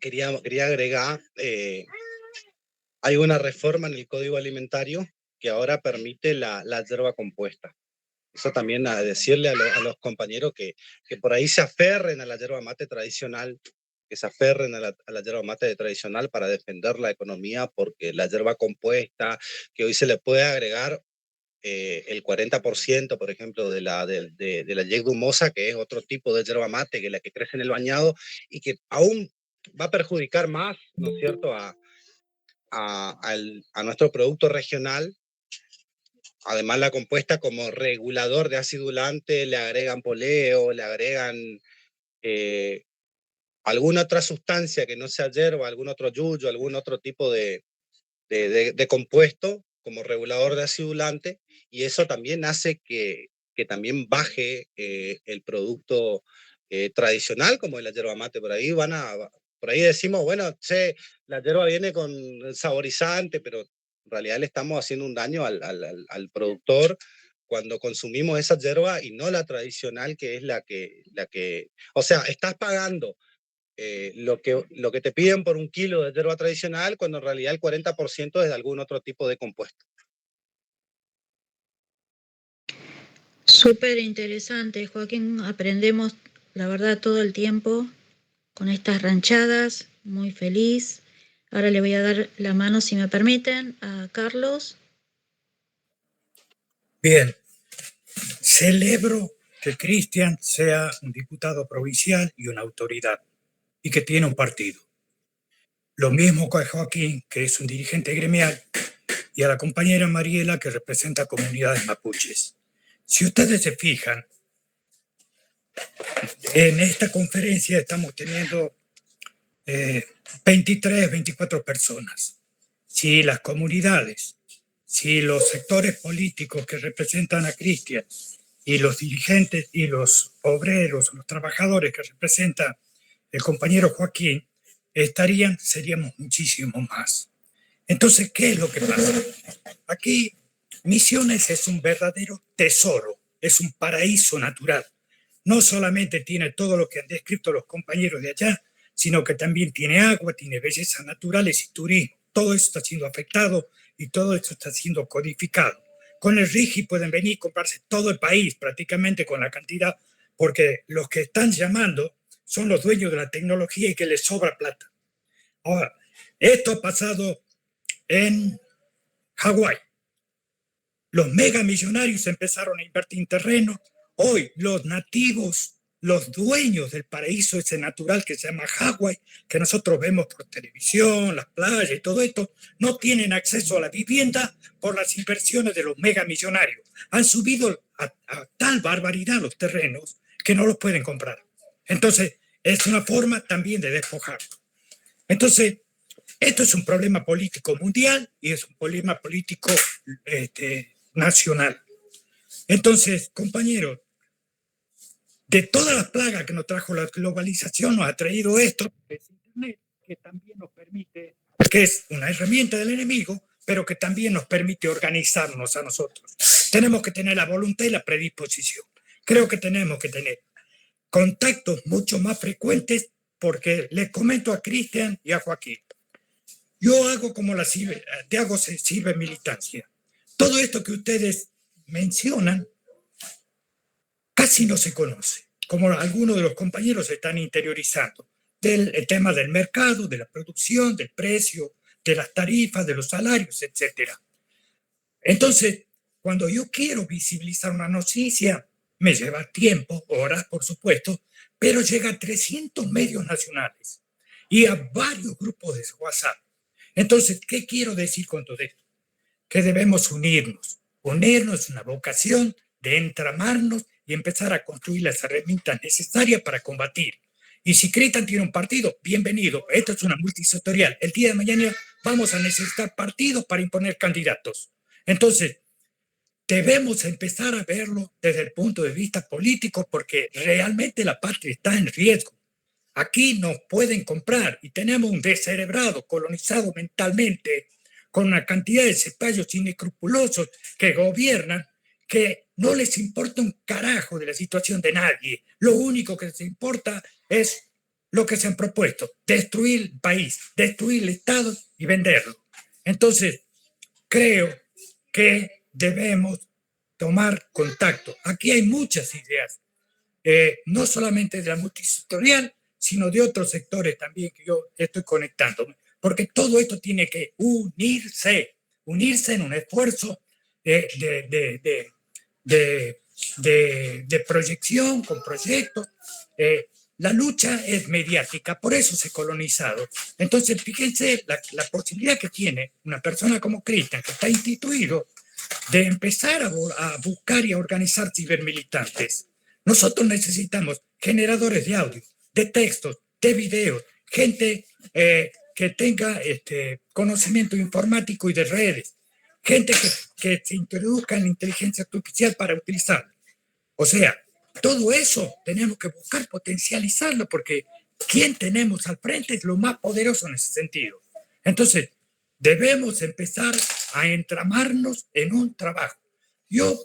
quería agregar, hay una reforma en el Código Alimentario que ahora permite la hierba compuesta. Eso también a decirle a los compañeros que por ahí se aferren a la yerba mate tradicional, que se aferren a la yerba mate tradicional para defender la economía, porque la yerba compuesta, que hoy se le puede agregar el 40%, por ejemplo, de la leguminosa, que es otro tipo de yerba mate que la que crece en el bañado, y que aún va a perjudicar más, ¿no es cierto?, a nuestro producto regional. Además, la compuesta como regulador de acidulante le agregan poleo, le agregan alguna otra sustancia que no sea hierba, algún otro yuyo, algún otro tipo de compuesto como regulador de acidulante, y eso también hace que también baje el producto tradicional, como es la yerba mate. Por ahí decimos, bueno, la yerba viene con saborizante, pero en realidad le estamos haciendo un daño al productor cuando consumimos esa yerba y no la tradicional, que es la que, o sea, estás pagando lo que te piden por un kilo de yerba tradicional, cuando en realidad el 40% es de algún otro tipo de compuesto. Súper interesante, Joaquín. Aprendemos, la verdad, todo el tiempo con estas ranchadas. Muy feliz. Ahora le voy a dar la mano, si me permiten, a Carlos. Bien, celebro que Cristian sea un diputado provincial y una autoridad, y que tiene un partido. Lo mismo que a Joaquín, que es un dirigente gremial, y a la compañera Mariela, que representa comunidades mapuches. Si ustedes se fijan, en esta conferencia estamos teniendo 23, 24 personas. Si las comunidades, si los sectores políticos que representan a Cristian y los dirigentes y los obreros, los trabajadores que representan el compañero Joaquín, seríamos muchísimo más. Entonces, ¿qué es lo que pasa? Aquí, Misiones es un verdadero tesoro, es un paraíso natural. No solamente tiene todo lo que han descrito los compañeros de allá, sino que también tiene agua, tiene bellezas naturales y turismo. Todo eso está siendo afectado y todo esto está siendo codificado. Con el RIGI pueden venir y comprarse todo el país prácticamente con la cantidad, porque los que están llamando son los dueños de la tecnología y que les sobra plata. Ahora, esto ha pasado en Hawái. Los megamillonarios empezaron a invertir en terreno. Hoy los nativos, los dueños del paraíso ese natural que se llama Hawái, que nosotros vemos por televisión, las playas y todo esto, no tienen acceso a la vivienda por las inversiones de los megamillonarios. Han subido a tal barbaridad los terrenos que no los pueden comprar. Entonces, es una forma también de despojar. Entonces, esto es un problema político mundial y es un problema político nacional. Entonces, compañeros, de todas las plagas que nos trajo la globalización, nos ha traído esto, es Internet, que también nos permite, que es una herramienta del enemigo, pero que también nos permite organizarnos a nosotros. Tenemos que tener la voluntad y la predisposición. Creo que tenemos que tener contactos mucho más frecuentes porque les comento a Cristian y a Joaquín. Yo hago como sirve militancia. Todo esto que ustedes mencionan casi no se conoce, como algunos de los compañeros están interiorizando, el tema del mercado, de la producción, del precio, de las tarifas, de los salarios, etc. Entonces, cuando yo quiero visibilizar una noticia, me lleva tiempo, horas, por supuesto, pero llega a 300 medios nacionales y a varios grupos de WhatsApp. Entonces, ¿qué quiero decir con todo esto? Que debemos unirnos. Unirnos es una vocación de entramarnos y empezar a construir las herramientas necesarias para combatir. Y si Cristian tiene un partido, bienvenido. Esto es una multisectorial. El día de mañana vamos a necesitar partidos para imponer candidatos. Entonces, debemos empezar a verlo desde el punto de vista político porque realmente la patria está en riesgo. Aquí nos pueden comprar y tenemos un descerebrado, colonizado mentalmente, con una cantidad de cepallos inescrupulosos que gobiernan, que no les importa un carajo de la situación de nadie. Lo único que les importa es lo que se han propuesto, destruir el país, destruir el Estado y venderlo. Entonces, creo que debemos tomar contacto. Aquí hay muchas ideas, no solamente de la multisectorial, sino de otros sectores también que yo estoy conectándome, porque todo esto tiene que unirse en un esfuerzo de proyección, con proyectos. La lucha es mediática, por eso se ha colonizado. Entonces, fíjense la posibilidad que tiene una persona como Cristian, que está instituido, de empezar a buscar y a organizar cibermilitantes. Nosotros necesitamos generadores de audio, de textos, de videos, gente que tenga conocimiento informático y de redes, gente que se introduzca en la inteligencia artificial para utilizarlo. O sea, todo eso tenemos que buscar potencializarlo porque quien tenemos al frente es lo más poderoso en ese sentido. Entonces, debemos empezar a entramarnos en un trabajo. Yo,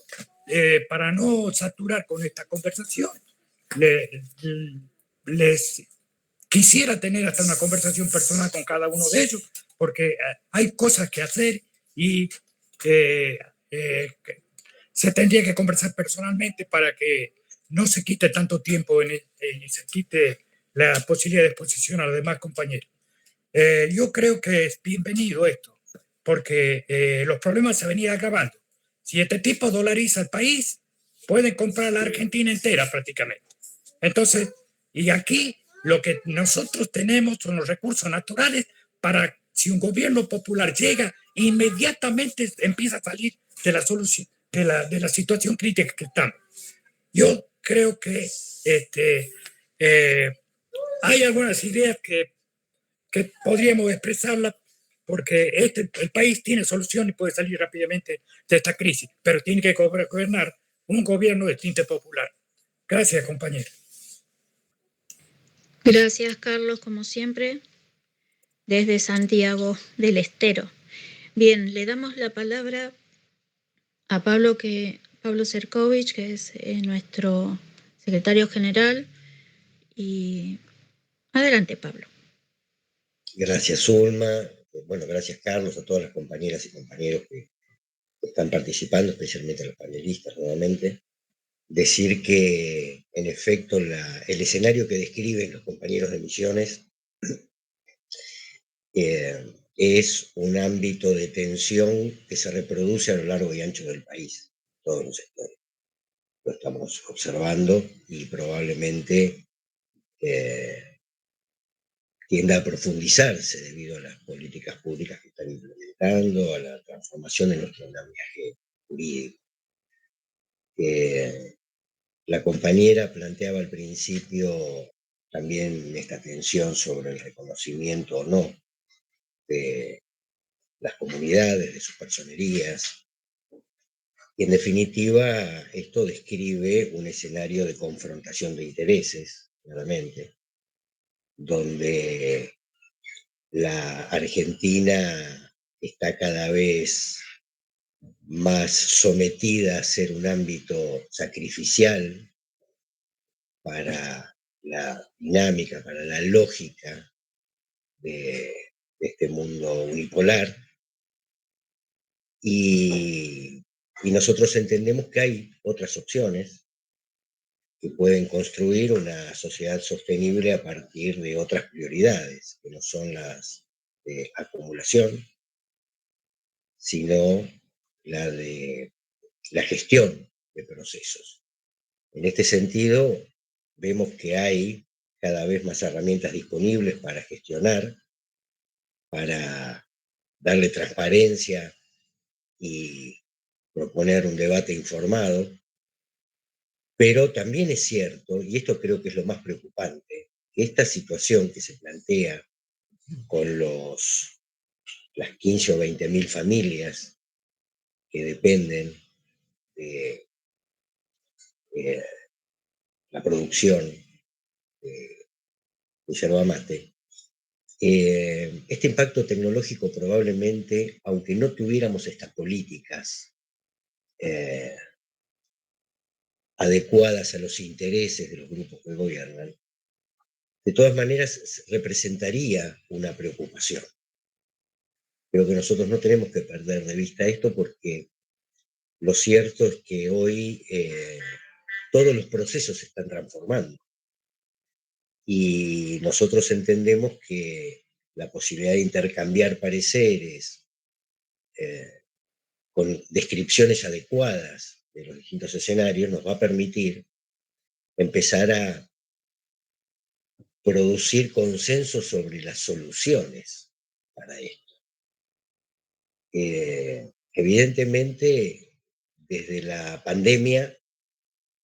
para no saturar con esta conversación, les quisiera tener hasta una conversación personal con cada uno de ellos, porque hay cosas que hacer y se tendría que conversar personalmente para que no se quite tanto tiempo y se quite la posibilidad de exposición a los demás compañeros. Yo creo que es bienvenido esto, porque los problemas se venían agravando. Si este tipo dolariza el país, pueden comprar la Argentina entera prácticamente. Entonces, y aquí lo que nosotros tenemos son los recursos naturales para, si un gobierno popular llega, inmediatamente empieza a salir de la solución, de la situación crítica que estamos. Yo creo que hay algunas ideas que podríamos expresarlas porque el país tiene solución y puede salir rápidamente de esta crisis, pero tiene que gobernar un gobierno de tinte popular. Gracias, compañero. Gracias, Carlos, como siempre, desde Santiago del Estero. Bien, le damos la palabra a Pablo Cercovich, que es nuestro secretario general. Y adelante, Pablo. Gracias, Zulma. Bueno, gracias, Carlos, a todas las compañeras y compañeros que están participando, especialmente a los panelistas, nuevamente. Decir que, en efecto, el escenario que describen los compañeros de Misiones es un ámbito de tensión que se reproduce a lo largo y ancho del país, todos los sectores. Lo estamos observando y probablemente tienda a profundizarse debido a las políticas públicas que están implementando, a la transformación de nuestro andamiaje jurídico. La compañera planteaba al principio también esta tensión sobre el reconocimiento o no de las comunidades, de sus personerías. Y en definitiva, esto describe un escenario de confrontación de intereses, claramente, donde la Argentina está cada vez más sometida a ser un ámbito sacrificial para la dinámica, para la lógica de este mundo unipolar. Y nosotros entendemos que hay otras opciones que pueden construir una sociedad sostenible a partir de otras prioridades, que no son las de acumulación, sino la de la gestión de procesos. En este sentido, vemos que hay cada vez más herramientas disponibles para gestionar, para darle transparencia y proponer un debate informado, pero también es cierto, y esto creo que es lo más preocupante, que esta situación que se plantea con las 15 o 20 mil familias que dependen de la producción de yerba mate, este impacto tecnológico probablemente, aunque no tuviéramos estas políticas adecuadas a los intereses de los grupos que gobiernan, de todas maneras representaría una preocupación. Creo que nosotros no tenemos que perder de vista esto, porque lo cierto es que hoy todos los procesos se están transformando y nosotros entendemos que la posibilidad de intercambiar pareceres con descripciones adecuadas de los distintos escenarios nos va a permitir empezar a producir consenso sobre las soluciones para esto. Evidentemente, desde la pandemia,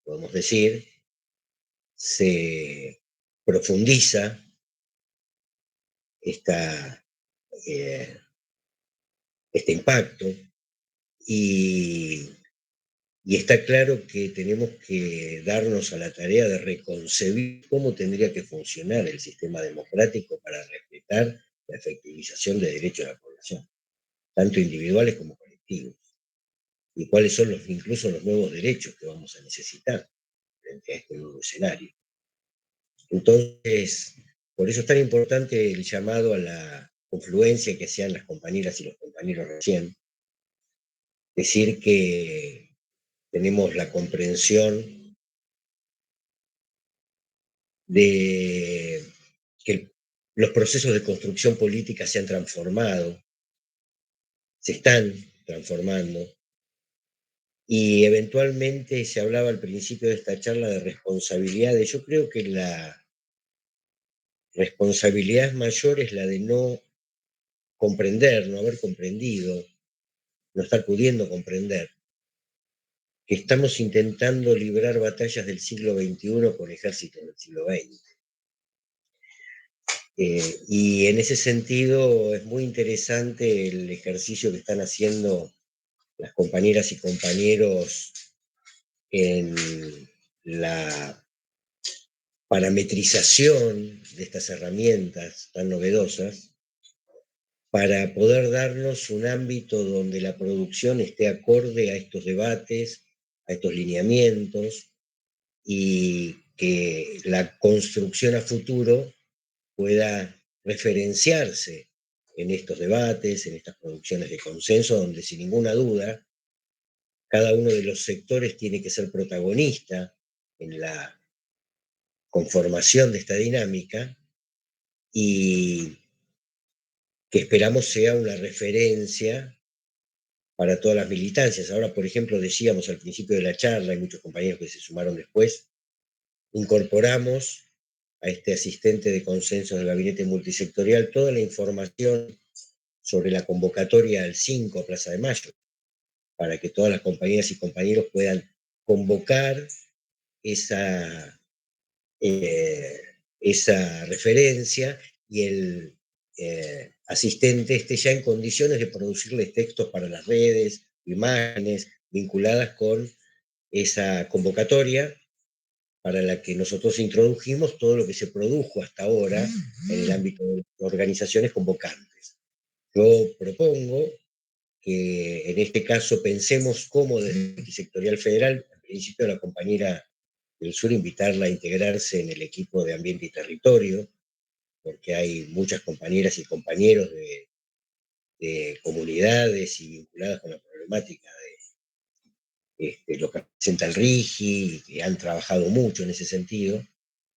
podemos decir, se profundiza este impacto y está claro que tenemos que darnos a la tarea de reconcebir cómo tendría que funcionar el sistema democrático para respetar la efectivización de derechos de la población, tanto individuales como colectivos, y cuáles son incluso los nuevos derechos que vamos a necesitar frente a este nuevo escenario. Entonces, por eso es tan importante el llamado a la confluencia que hacían las compañeras y los compañeros recién, decir que tenemos la comprensión de que los procesos de construcción política se han transformado, se están transformando, y eventualmente se hablaba al principio de esta charla de responsabilidades. Yo creo que la responsabilidad mayor es la de no comprender, no haber comprendido, no estar pudiendo comprender que estamos intentando librar batallas del siglo XXI con ejércitos del siglo XX. Y en ese sentido es muy interesante el ejercicio que están haciendo las compañeras y compañeros en la parametrización de estas herramientas tan novedosas para poder darnos un ámbito donde la producción esté acorde a estos debates, a estos lineamientos, y que la construcción a futuro pueda referenciarse en estos debates, en estas producciones de consenso, donde sin ninguna duda cada uno de los sectores tiene que ser protagonista en la conformación de esta dinámica, y que esperamos sea una referencia para todas las militancias. Ahora, por ejemplo, decíamos al principio de la charla, hay muchos compañeros que se sumaron después, incorporamos a este asistente de consenso del gabinete multisectorial toda la información sobre la convocatoria al 5 Plaza de Mayo, para que todas las compañeras y compañeros puedan convocar esa referencia, y el asistente esté ya en condiciones de producirles textos para las redes, imágenes vinculadas con esa convocatoria, para la que nosotros introdujimos todo lo que se produjo hasta ahora en el ámbito de organizaciones convocantes. Yo propongo que en este caso pensemos cómo desde el sectorial federal, al principio la compañera del Sur, invitarla a integrarse en el equipo de Ambiente y Territorio, porque hay muchas compañeras y compañeros de comunidades y vinculadas con la problemática de lo que representa el RIGI, y que han trabajado mucho en ese sentido,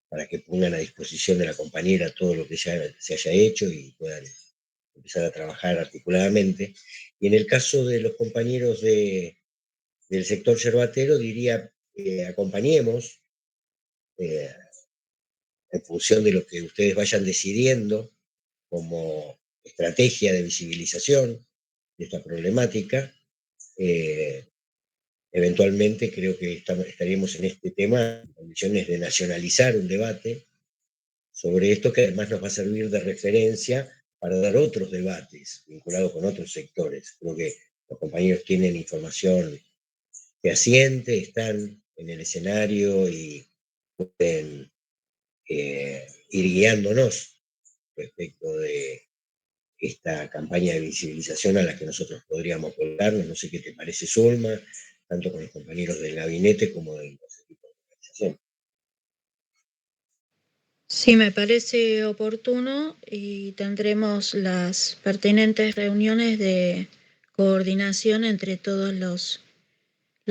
para que pongan a disposición de la compañera todo lo que ya se haya hecho y puedan empezar a trabajar articuladamente. Y en el caso de los compañeros del sector yerbatero, diría acompañemos en función de lo que ustedes vayan decidiendo como estrategia de visibilización de esta problemática. Eventualmente creo que estaríamos en este tema en condiciones de nacionalizar un debate sobre esto, que además nos va a servir de referencia para dar otros debates vinculados con otros sectores. Creo que los compañeros tienen información fehaciente, están en el escenario y pueden ir guiándonos respecto de esta campaña de visibilización a la que nosotros podríamos volcarnos. No sé qué te parece, Zulma, tanto con los compañeros del gabinete como de los equipos de organización. Sí, me parece oportuno y tendremos las pertinentes reuniones de coordinación entre todos los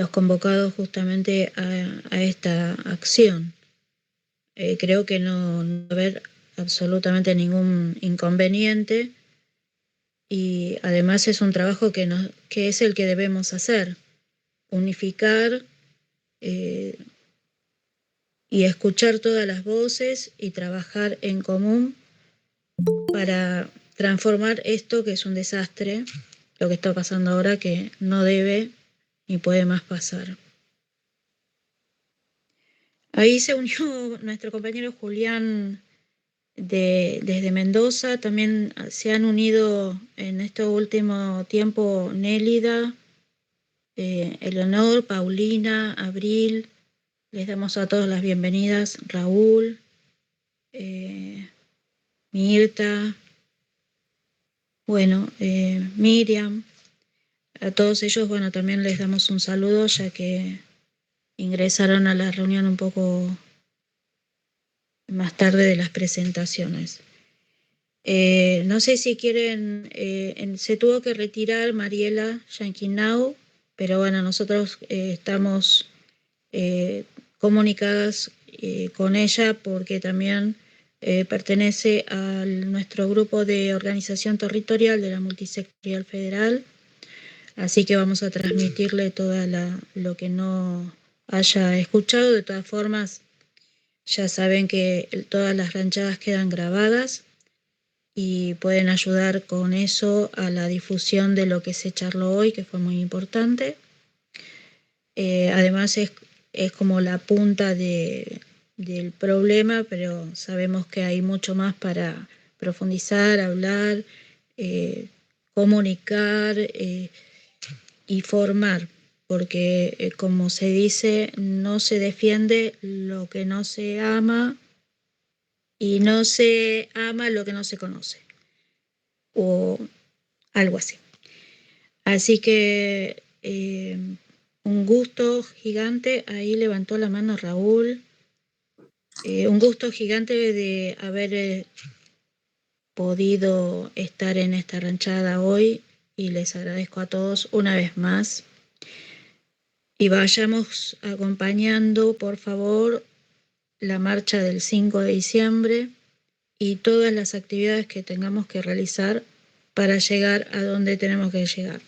convocados justamente a esta acción. Creo que no va a haber absolutamente ningún inconveniente y además es un trabajo que es el que debemos hacer, unificar y escuchar todas las voces y trabajar en común para transformar esto que es un desastre, lo que está pasando ahora, que no debe ni puede más pasar. Ahí se unió nuestro compañero Julián desde Mendoza, también se han unido en este último tiempo Nélida, Eleonor, Paulina, Abril, les damos a todos las bienvenidas, Raúl, Mirta, bueno, Miriam, a todos ellos, bueno, también les damos un saludo, ya que ingresaron a la reunión un poco más tarde de las presentaciones. No sé si quieren, se tuvo que retirar Mariela Yanquinau, pero bueno, nosotros estamos comunicadas con ella porque también pertenece a nuestro grupo de organización territorial de la Multisectorial Federal, así que vamos a transmitirle todo lo que no haya escuchado. De todas formas, ya saben que todas las ranchadas quedan grabadas y pueden ayudar con eso a la difusión de lo que se charló hoy, que fue muy importante. Además es como la punta del problema, pero sabemos que hay mucho más para profundizar, hablar, comunicar y formar, porque como se dice, no se defiende lo que no se ama y no se ama lo que no se conoce, o algo así. Así que un gusto gigante, ahí levantó la mano Raúl, un gusto gigante de haber podido estar en esta ranchada hoy y les agradezco a todos una vez más. Y vayamos acompañando, por favor, la marcha del 5 de diciembre y todas las actividades que tengamos que realizar para llegar a donde tenemos que llegar.